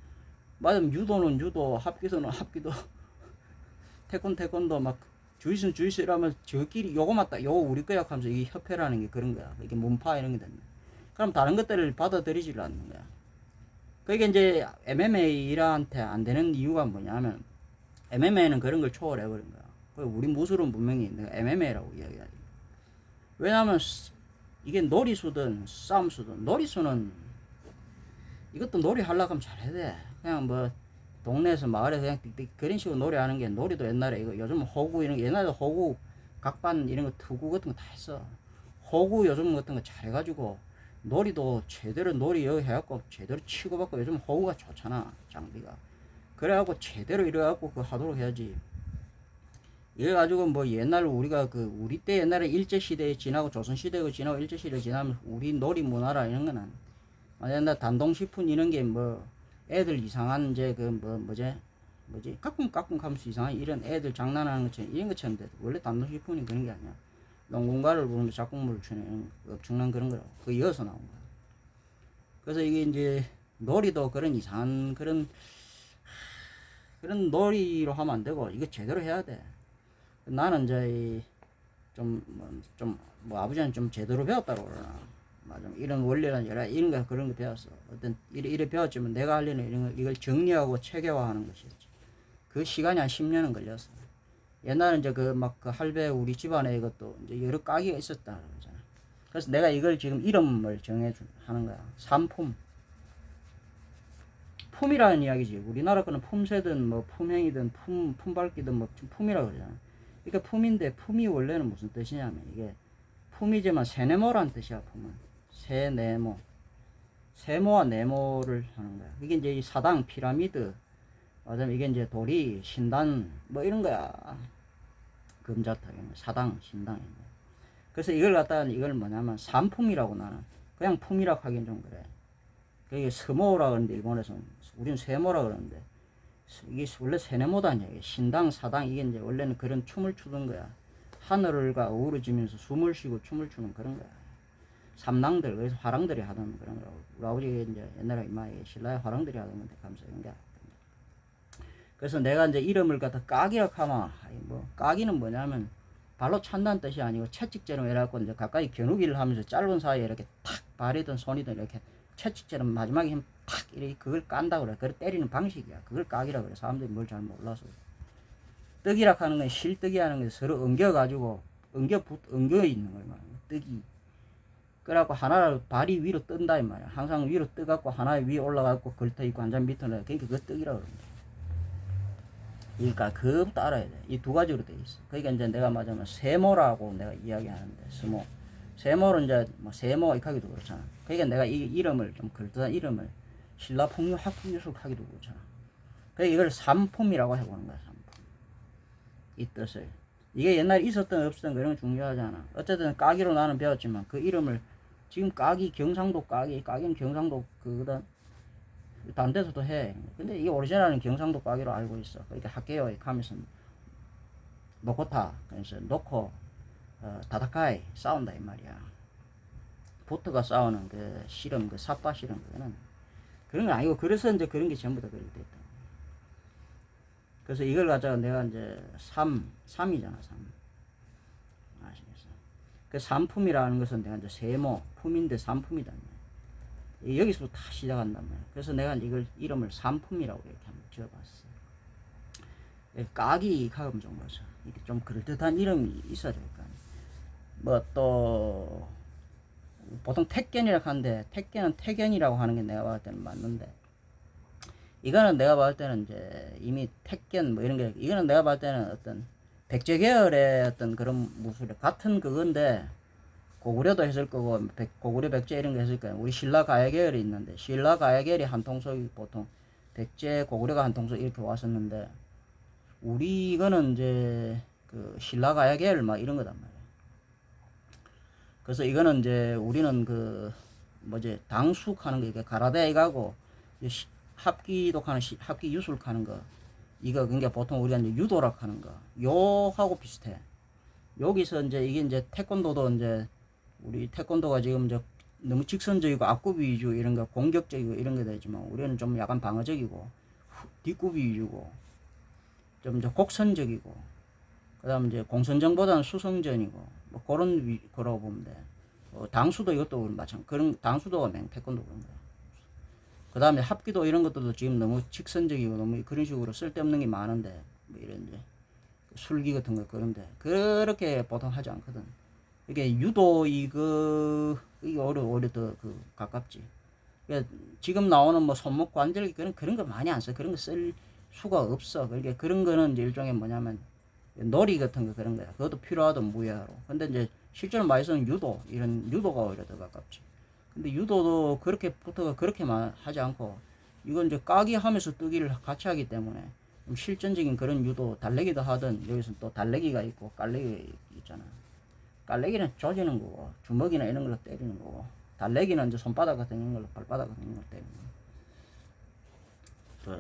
맞으면 유도는 유도, 합기도는 합기도, 태권도 막 주의수는 주의수라면 저끼리 요거 맞다, 요거 우리 거야 하면서 이게 협회라는 게 그런 거야. 이게 문파 이런 게 된다. 그럼 다른 것들을 받아들이질 않는 거야. 그게 이제 MMA한테 안 되는 이유가 뭐냐면, MMA는 그런 걸 초월해버린 거야. 우리 무술은 분명히 내가 MMA라고 이야기하지. 왜냐면 이게 놀이수든 싸움수든, 놀이수는 이것도 놀이 하려고 하면 잘해야 돼. 그냥 뭐 동네에서 마을에서 그냥 그런 식으로 놀이하는 게, 놀이도 옛날에 이거 요즘 호구 이런 거, 옛날에 호구 각반 이런 거 투구 같은 거 다 했어. 호구 요즘 같은 거 잘해가지고 놀이도 제대로 놀이 여기 해갖고 제대로 치고받고, 요즘 호구가 좋잖아, 장비가. 그래갖고 제대로 이래갖고 그거 하도록 해야지. 이래가지고 뭐 옛날 우리가 우리 때 옛날에 일제시대에 지나고 조선시대가 지나고 일제시대 지나면 우리 놀이 문화라 이런 거는 옛날 단동식품 이런 게 뭐 애들 이상한 이제 뭐지 까꿍 하면서 이상한 이런 애들 장난하는 것처럼 이런 것처럼 돼. 원래 단동식품이 그런 게 아니야. 농군가를 부르면서 작곡물을 추는 엄청난 그런 거라고. 그 이어서 나온 거야. 그래서 이게 이제 놀이도 그런 이상한 그런 놀이로 하면 안 되고, 이거 제대로 해야 돼. 나는 이제 뭐 아버지는 좀 제대로 배웠다고 그러나. 맞아. 이런 원리는 여러 이런 거 그런 거 배웠어. 어떤 이래 배웠지만 내가 하려는 이런 거 이걸 정리하고 체계화하는 것이었지. 그 시간이 한 10년은 걸렸어. 옛날에 이제 그 막 그 할배 우리 집안에 이것도 이제 여러 가게가 있었다 그러잖아. 그래서 내가 이걸 지금 이름을 하는 거야. 삼품. 품이라는 이야기지. 우리나라 거는 품새든 뭐 품행이든 품밟기든 뭐 품이라고 그러잖아. 그러니까 품인데 품이 원래는 무슨 뜻이냐면 이게 품이지만 세네모란 뜻이야. 품은 세네모. 세모와 네모를 하는 거야. 이게 이제 이 사당 피라미드 맞으면 이게 이제 도리 신단 뭐 이런 거야. 금자탑 사당 신당. 그래서 이걸 갖다가 이걸 뭐냐면 삼품이라고 나는 그냥 품이라고 하긴 좀 그래. 그게 스모라 그러는데 일본에서는 우리는 세모라 그러는데 이게 원래 세네모다 아니야. 신당 사당 이게 이제 원래는 그런 춤을 추던 거야. 하늘과 어우러지면서 숨을 쉬고 춤을 추는 그런 거야. 삼랑들 그래서 화랑들이 하던 그런 거라고. 우리 아버지가 이제 옛날에 신라의 화랑들이 하던 건데 감사 연기. 그래서 내가 이제 이름을 갖다 까기라고 하면 뭐 까기는 뭐냐면 발로 찬다는 뜻이 아니고 채찍처럼 이래갖고 이제 가까이 겨누기를 하면서 짧은 사이에 이렇게 탁 발이든 손이든 이렇게 채찍처럼 마지막에 힘 탁 이렇게 그걸 깐다고 그래. 그걸 때리는 방식이야. 그걸 까기라고 그래. 사람들이 뭘 잘 몰라서. 떡이라고 하는 건 실떡이 하는 게 서로 엉겨가지고 엉겨 있는 거야. 떡이. 그래갖고 하나 발이 위로 뜬다 이 말이야. 항상 위로 떠갖고 하나 위에 올라가고 걸터 있고 한장 밑에 올라가. 그러니까 그 떡이라고 그러는 거야. 그러니까 그것부터 알아야 돼. 이 두 가지로 돼 있어. 그러니까 이제 내가 말하자면 세모라고 내가 이야기하는데 스모. 세모는 이제 뭐 세모 이렇게 하기도 그렇잖아. 그러니까 내가 이 이름을 좀 걸떠한 이름을 신라 풍류 학국유술 하기도 그렇잖아. 그러니까 이걸 삼품이라고 해보는 거야. 삼품. 이 뜻을. 이게 옛날에 있었던 없었던 그런 거 중요하잖아. 어쨌든 까기로 나는 배웠지만 그 이름을 지금 까기 경상도 까기는 경상도 그거든. 다른 데서도 해. 근데 이게 오리지널은 경상도 까기로 알고 있어. 그러니까 학계요에 가면서 노코타 그래서 놓고 다다카이 싸운다 이 말이야. 보트가 싸우는 그 실험 그 삿바 실험 그거는 그런 건 아니고 그래서 이제 그런 게 전부 다 그렇게 됐다. 그래서 이걸 가져가 내가 이제 삼이잖아 삼. 아시겠어? 그 삼품이라는 것은 내가 이제 세모 품인데 삼품이다. 여기서 다 시작한단 말이야. 그래서 내가 이걸 이름을 삼품이라고 이렇게 한번 지어봤어. 까기 가끔 좀 보자. 이렇게 좀 그럴듯한 이름이 있어야 될까. 뭐 또 보통 택견이라고 하는데 택견은 태견이라고 하는 게 내가 봤을 때는 맞는데 이거는 내가 봤을 때는 이제 이미 택견 뭐 이런 게 이거는 내가 봤을 때는 어떤 백제 계열의 어떤 그런 무술 같은 그건데 고구려도 했을 거고 고구려 백제 이런 거 했을 거야. 우리 신라 가야 계열이 있는데 신라 가야 계열이 한 통속이 보통 백제 고구려가 한 통속 이렇게 왔었는데 우리 이거는 이제 그 신라 가야 계열 막 이런 거단 말이야. 그래서 이거는 이제 우리는 그 뭐지 당숙하는 거 이게 가라데 가고 합기독 하는 합기 유술 하는 거 이거 그러니까 보통 우리가 이제 유도락 하는 거 요하고 비슷해. 여기서 이제 이게 이제 태권도도 이제 우리 태권도가 지금 이제 너무 직선적이고 앞구비 위주 이런 거 공격적이고 이런 게 되지만 우리는 좀 약간 방어적이고 뒷구비 위주고 좀 이제 곡선적이고 그다음 이제 공선전보다는 수성전이고 뭐 그런 거라고 보면 돼. 당수도 이것도 마찬가지. 그런 당수도가 태권도 그런 거야. 그다음에 합기도 이런 것들도 지금 너무 직선적이고 너무 그런 식으로 쓸데없는 게 많은데 뭐 이런 이제 술기 같은 거 그런데 그렇게 보통 하지 않거든. 이게 유도 이게 오히려 더 그 가깝지. 그러니까 지금 나오는 뭐 손목 관절 그런 거 많이 안 써. 그런 거 쓸 수가 없어. 그러니까 그런 거는 이제 일종의 뭐냐면 놀이 같은 거 그런 거야. 그것도 필요하던 무예하로. 근데 이제 실제로 많이 쓰는 유도 이런 유도가 오히려 더 가깝지. 근데 유도도 그렇게 부터가 그렇게만 하지 않고 이건 이제 까기 하면서 뜨기를 같이 하기 때문에 좀 실전적인 그런 유도 달래기도 하든 여기서 또 달래기가 있고 깔래기 있잖아. 깔래기는 조지는 거고 주먹이나 이런 걸로 때리는 거고 달래기는 이제 손바닥 같은 이런 걸로 발바닥 같은 이런 걸로 때리는 거.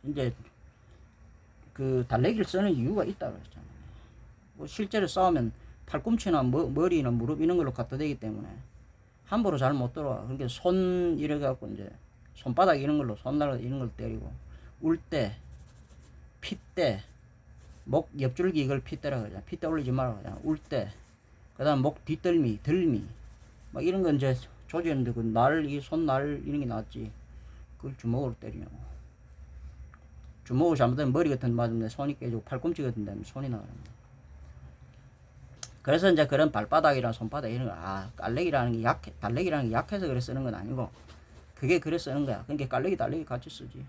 이제 그 달래기를 쓰는 이유가 있다고 했잖아. 뭐 실제로 싸우면 팔꿈치나 머리나 무릎 이런 걸로 갖다 대기 때문에 함부로 잘 못 들어와. 그러니까 손 이래 갖고 이제 손바닥 이런 걸로 손날 이런 걸 때리고 울때 핏대 목 옆줄기 이걸 핏대라고 하잖아. 핏대 올리지 말라고 하잖아. 울때 그다음 목 뒷덜미 덜미 막 이런 건 이제 조지는데 이 손 날 이런 게 낫지. 그걸 주먹으로 때리냐고. 주먹을 잘못하면 머리 같은 데 맞으면 손이 깨지고 팔꿈치 같은 데 손이 나가는 거야. 그래서 이제 그런 발바닥이랑 손바닥 이런 거, 깔래기라는 게 달래기라는 게 약해서 그래 쓰는 건 아니고, 그게 그래 쓰는 거야. 그러니까 달래기 같이 쓰지.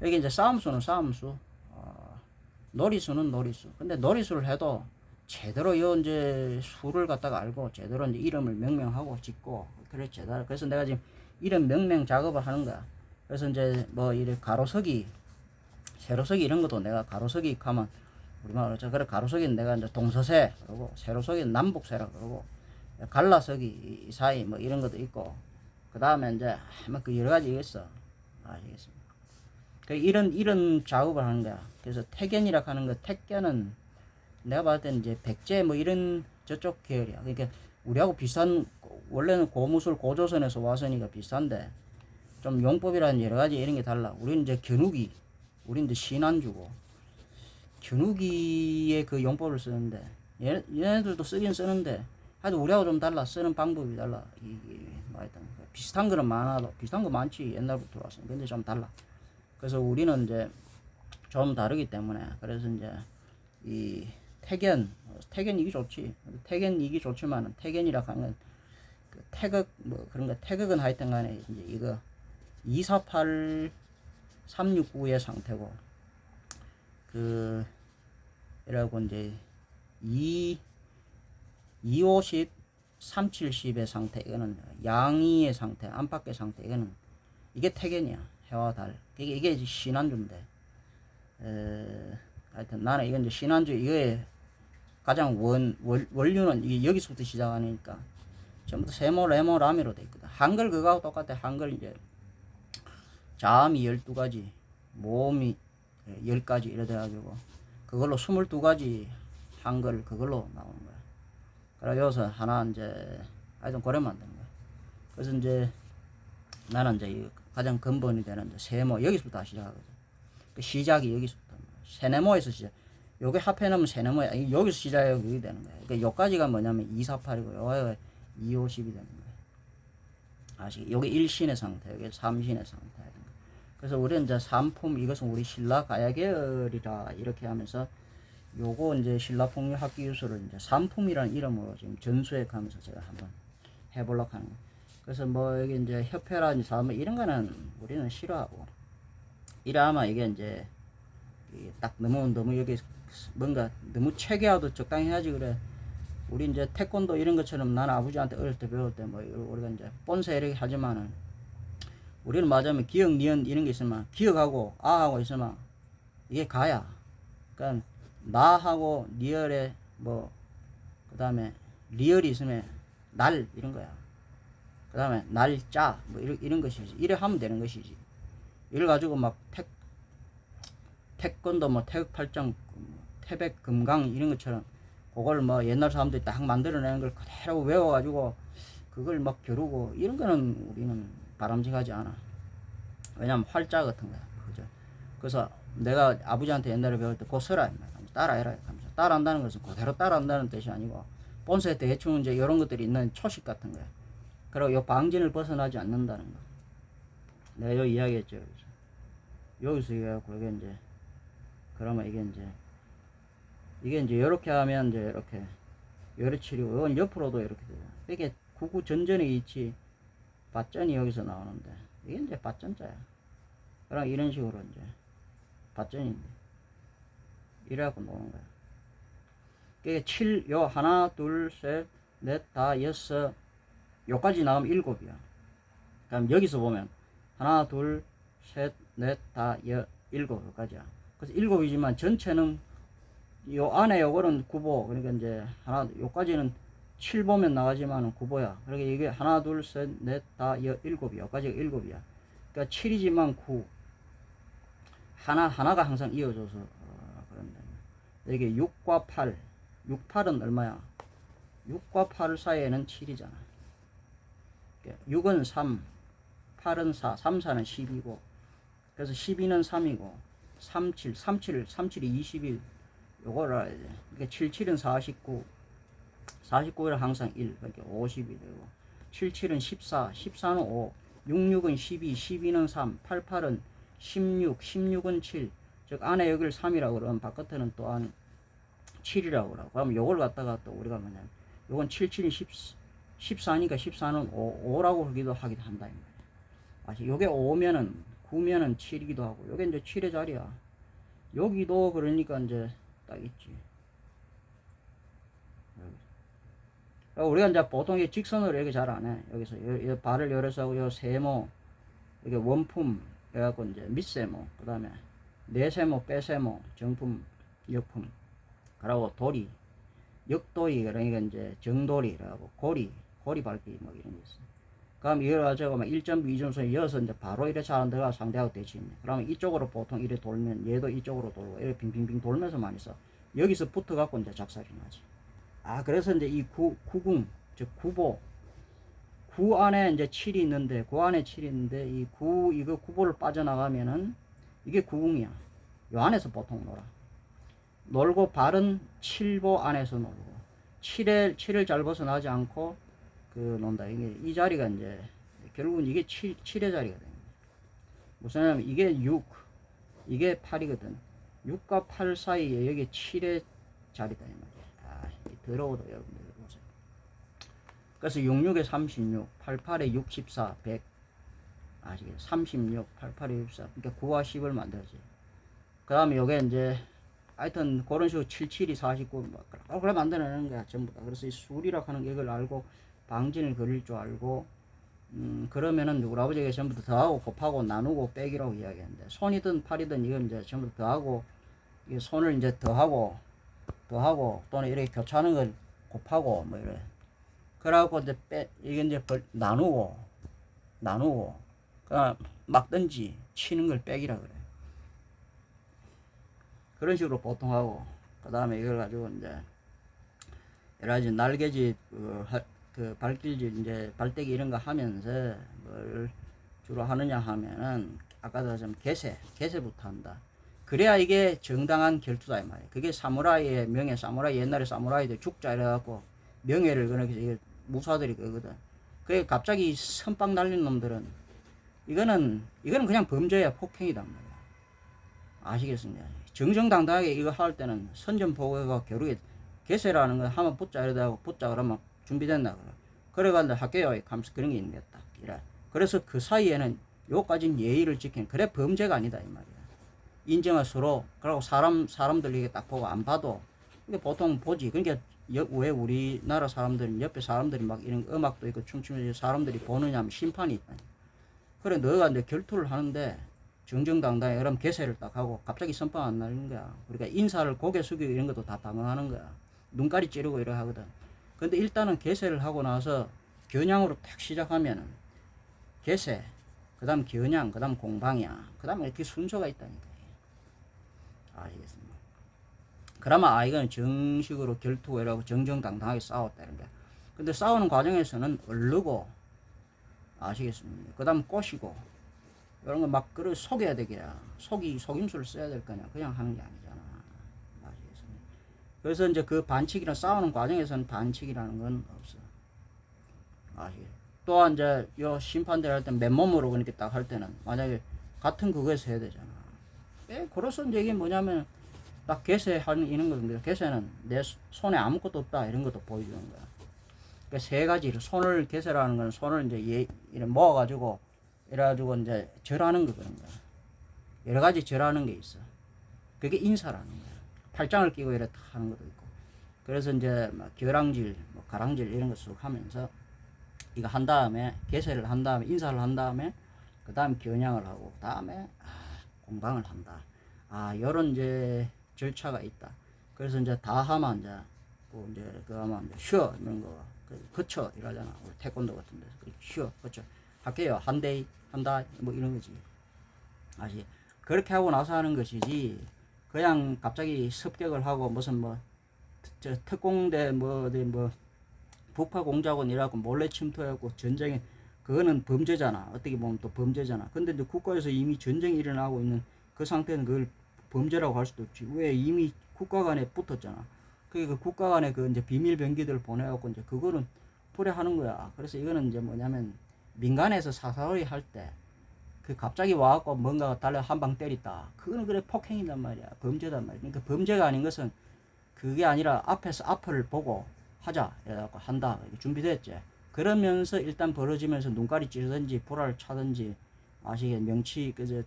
여기 이제 싸움수는 싸움수, 놀이수는 놀이수. 근데 놀이수를 해도 제대로 이제 수를 갖다가 알고 제대로 이제 이름을 명명하고 짓고 그래 제대로. 그래서 내가 지금 이름 명명 작업을 하는 거야. 그래서 이제 뭐 이래 가로서기, 세로서기 이런 것도 내가 가로서기 하면 우리말로 그래 가로서기는 내가 이제 동서세 그러고 세로서기는 남북세라 그러고 갈라서기 사이 뭐 이런 것도 있고 그 다음에 이제 그 여러 가지 있어. 아시겠습니까? 그 이런 작업을 하는 거야. 그래서 태견이라 하는 거 택견은 내가 봤을 때는 이제 백제 뭐 이런 저쪽 계열이야. 그러니까 우리하고 비슷한 원래는 고무술 고조선에서 와서니까 비슷한데 좀 용법이라는 여러 가지 이런 게 달라. 우리는 이제 견우기, 우리는 이제 신안주고 견우기의 그 용법을 쓰는데 얘네들도 쓰긴 쓰는데 하여튼 우리하고 좀 달라. 쓰는 방법이 달라. 비슷한 거는 많아도 비슷한 거 많지 옛날부터 왔어. 근데 좀 달라. 그래서 우리는 이제 좀 다르기 때문에 그래서 이제 이 태견 이기 좋지. 태견 이기 좋지만은 태견이라 하는 그 태극 뭐 그런 거 태극은 하여튼 간에 이제 이거 248 369의 상태고 그 이라고 이제 250 370의 상태 이거는 양이의 상태 안팎의 상태 이거는 이게 태견이야. 해와 달 이게 신안주인데 하여튼 나는 이건 이제 신안주 이거에 가장 원류는 이게 여기서부터 시작하니까 전부 다 세모 레모 라미로 돼 있거든. 한글 그거하고 똑같아. 한글 이제 자음이 12가지 모음이 10가지 이래 돼가지고 그걸로 22가지 한글 그걸로 나오는 거야. 그래 여기서 하나 이제 하여튼 고래 만드는 거야. 그래서 이제 나는 이제 가장 근본이 되는 이제 세모 여기서부터 시작하거든. 그 시작이 여기서부터 세네모에서 시작. 요게 합해놓으면 세네모야. 여기서 시작해 여기 되는 거야. 그러니까 요까지가 뭐냐면 248이고 요가 250이 되는 거야. 아시겠? 요게 1신의 상태, 요게 3신의 상태. 그래서 우리는 이제 삼품 이것은 우리 신라 가야계열이라 이렇게 하면서 요거 이제 신라 풍류 학기 유수를 이제 삼품이라는 이름으로 지금 전수해 가면서 제가 한번 해보려고 하는 거예요. 그래서 뭐 여기 이제 협회라든지 사업 이런 거는 우리는 싫어하고 이러면 이게 이제 딱 너무 여기 뭔가 너무 체계화도 적당히 해야지. 그래 우리 이제 태권도 이런 것처럼 나는 아버지한테 어릴 때 배울 때 뭐 우리가 이제 본세 이렇게 하지만은 우리는 맞으면 기억 니은 이런 게 있으면 기억하고 아하고 있으면 이게 가야. 그러니까 나하고 리얼에 뭐 그 다음에 리얼이 있으면 날 이런 거야. 그 다음에 날짜 뭐 이런 것이지. 이래 하면 되는 것이지. 이걸 가지고 막 태권도 뭐 태극팔정 태백 금강 이런 것처럼 그걸 뭐 옛날 사람들이 딱 만들어내는 걸 그대로 외워가지고 그걸 막 겨루고 이런 거는 우리는 바람직하지 않아. 왜냐면 활자 같은 거야. 그죠? 그래서 내가 아버지한테 옛날에 배울 때 그거 써라. 따라해라. 따라한다는 것은 그대로 따라한다는 뜻이 아니고 본세 대충 이제 이런 것들이 있는 초식 같은 거야. 그리고 이 방진을 벗어나지 않는다는 거. 내가 여기 이야기했죠. 여기서 이래갖고 이게 이제 그러면 이게 이제 이렇게 하면 이제 이렇게 요래치리고 이건 옆으로도 이렇게 돼요. 이게 구구 전전의 위치 밭전이 여기서 나오는데 이게 이제 밭전자야. 그럼 이런 식으로 이제 밭전인데 이래갖고 노는 거야. 이게 7, 요 하나, 둘, 셋, 넷, 다, 여섯, 요까지 나오면 7이야. 그럼 여기서 보면 하나, 둘, 셋, 넷, 다, 7, 요까지야. 그래서 7이지만 전체는 요 안에 요거는 9보. 그러니까 이제 하나, 요까지는 7 보면 나가지만은 9보야. 그러니까 이게 하나, 둘, 셋, 넷, 다, 7이. 요까지가 7이야. 그러니까 7이지만 9. 하나가 항상 이어져서, 그런데. 이게 6과 8. 6, 8은 얼마야? 6과 8 사이에는 7이잖아. 6은 3, 8은 4, 3, 4는 10이고, 그래서 12는 3이고, 37이 21. 요거를 알아야 돼. 그러니까 77은 49. 49는 항상 1. 그러니까 50이 되고. 77은 14, 14는 5, 66은 12, 12는 3, 88은 16, 16은 7. 즉 안에 여기를 3이라고 그러면 바깥에는 또한 7이라고 그러고. 그럼 요걸 갖다가 또 우리가 뭐냐면 요건 77이 14니까 14는 5라고 하기도 한다. 아시, 요게 5면은 9면은 7이기도 하고, 요게 이제 7의 자리야. 여기도 그러니까 이제 딱 있지. 우리가 이제 보통 이 직선으로 이렇게 잘 안 해. 여기서 요 발을 열어서 하고 요 세모, 이게 원품 해갖고 이제 밑세모, 그 다음에 내세모, 빼세모, 정품, 역품, 그러고 도리, 역도리, 그러니까 이제 정도리라고 고리 밟기 뭐 이런 게 있어. 그럼 이걸 가지고 막 1.2, 2점선 이어서 이제 바로 이래 잘 안 들어가 상대하고 대치네. 그러면 이쪽으로 보통 이래 돌면 얘도 이쪽으로 돌고 이래 빙빙빙 돌면서 많이 써. 여기서 붙어 갖고 이제 작살이 나지. 그래서 이제 이 구궁, 즉 구보, 구 안에 이제 7이 있는데, 구 안에 7이 있는데, 이거 구보를 빠져나가면은 이게 구궁이야. 요 안에서 보통 놀아. 놀고 발은 7보 안에서 놀고, 7을 잘 벗어나지 않고 논다. 이 자리가 이제 결국은 이게 7의 자리가 됩니다. 무슨 이게 6, 이게 8이거든. 6과 8 사이에 여기 7의 자리다 이 말이야. 더러워도 여러분들 보세요. 그래서 66에 36, 88에 64, 100. 아시겠어요? 36, 88에 64. 그러니까 9와 10을 만들지. 그 다음에 요게 이제 하여튼 그런 식으로 77이 49, 그래 만들어내는 거야 전부 다. 그래서 이 수리라고 하는 이걸 알고 방진을 그릴 줄 알고, 그러면은 우리 아버지가 전부 다 더하고 곱하고 나누고 빼기라고 이야기하는데, 손이든 팔이든 이건 이제 전부 다 더하고, 이 손을 이제 더하고 또는 이렇게 교차하는 걸 곱하고 뭐 이래. 그래갖고 이제 이게 이제 나누고 그냥 막든지 치는 걸 빼기라 그래. 그런 식으로 보통 하고, 그 다음에 이걸 가지고 이제 여러 가지 날개짓, 발길짓, 이제 발대기 이런 거 하면서 뭘 주로 하느냐 하면은 아까도 좀 개세부터 한다. 그래야 이게 정당한 결투다 이 말이야. 그게 사무라이의 명예, 옛날에 사무라이들 죽자 이래갖고 명예를 그렇게 무사들이 그거거든. 그게 갑자기 선빵 날린 놈들은 이거는 그냥 범죄야, 폭행이단 말이야. 아시겠습니까? 정정당당하게 이거 할 때는 선전포고가 겨루게 개세라는 거 하면 붙자 이러다가 붙자 그러면 준비됐나 그래가지고 할게요 하면서 그런 게 있는 겠다. 이래. 그래서 그 사이에는 요까진 예의를 지키는, 그래 범죄가 아니다 이 말이야. 인정을 서로, 그리고 사람들 이게 딱 보고 안 봐도 이게 보통 보지. 그러니까 왜 우리나라 사람들은 옆에 사람들이 막 이런 음악도 있고 춤추는 사람들이 보느냐 하면 심판이 있다. 그래 너가 이제 결투를 하는데 정정당당해 그럼 개세를 딱 하고 갑자기 선빵 안 나는 거야. 그러니까 인사를 고개 숙이고 이런 것도 다 당황하는 거야. 눈깔이 찌르고 이래 하거든. 근데 일단은 개세를 하고 나서 겨냥으로 딱 시작하면은 개세, 그 다음 겨냥, 그 다음 공방이야. 그 다음에 이렇게 순서가 있다니까. 아시겠습니까? 그러면 이건 정식으로 결투고 이라고 정정당당하게 싸웠다 이런 게. 근데 싸우는 과정에서는 얼르고, 아시겠습니까? 그 다음 꼬시고 이런 거 막 속여야 되기라. 속임수를 써야 될 거냐. 그냥 하는 게 아니잖아. 아시겠습니까? 그래서 이제 그 반칙이나 싸우는 과정에서는 반칙이라는 건 없어. 아시겠습니까? 또한 이제 요 심판들 할 때 맨몸으로 그렇게 딱 할 때는 만약에 같은 그거에서 해야 되잖아. 그래서 이제 이게 뭐냐면 딱 개세하는 이런 거거든요. 개세는 내 손에 아무것도 없다 이런 것도 보여주는 거야. 그러니까 세 가지 손을 개세라는 건 손을 이제 이렇게 모아가지고 이래가지고 이제 절하는 거 그런 거야. 여러 가지 절하는 게 있어. 그게 인사라는 거야. 팔짱을 끼고 이래 하는 것도 있고. 그래서 이제 막 겨랑질, 뭐 가랑질 이런 거 쑥 하면서 이거 한 다음에 개세를 한 다음에 인사를 한 다음에 그 다음 겨냥을 하고 그 다음에 공방을 한다. 요런 이제 절차가 있다. 그래서 이제 다 하면 이제 그 하면 이제 쉬어 이런 거 거쳐 이러잖아. 우리 태권도 같은 데서 쉬어 거쳐 할게요. 한다 뭐 이런 거지. 그렇게 하고 나서 하는 것이지 그냥 갑자기 습격을 하고 무슨 특공대 뭐 북파공작원이라고 몰래 침투해갖고 전쟁에 그거는 범죄잖아. 어떻게 보면 또 범죄잖아. 근데 이제 국가에서 이미 전쟁이 일어나고 있는 그 상태는 그걸 범죄라고 할 수도 없지. 왜 이미 국가 간에 붙었잖아. 그 국가 간에 그 이제 비밀 병기들을 보내갖고 이제 그거는 불해하는 거야. 그래서 이거는 이제 뭐냐면 민간에서 사사로이 할 때 그 갑자기 와갖고 뭔가 달려 한 방 때렸다. 그거는 그래 폭행이란 말이야. 범죄단 말이야. 그러니까 범죄가 아닌 것은 그게 아니라 앞에서 앞을 보고 하자. 이래갖고 한다. 준비됐지. 그러면서 일단 벌어지면서 눈깔이 찌르든지 불화를 차든지 아시겠 명치 그저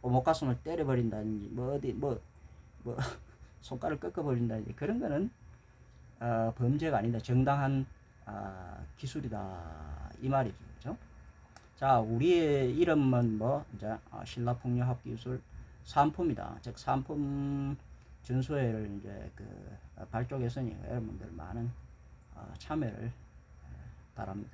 오목가슴을 때려버린다든지 뭐 어디 뭐 손가락을 꺾어버린다든지 그런 거는 범죄가 아니다. 정당한 기술이다 이 말이죠. 그죠? 자, 우리의 이름은 뭐 이제 신라풍력학기술 산품이다. 즉 산품 전수회를 이제 그 발족했으니 여러분들 많은 참여를 바랍니다.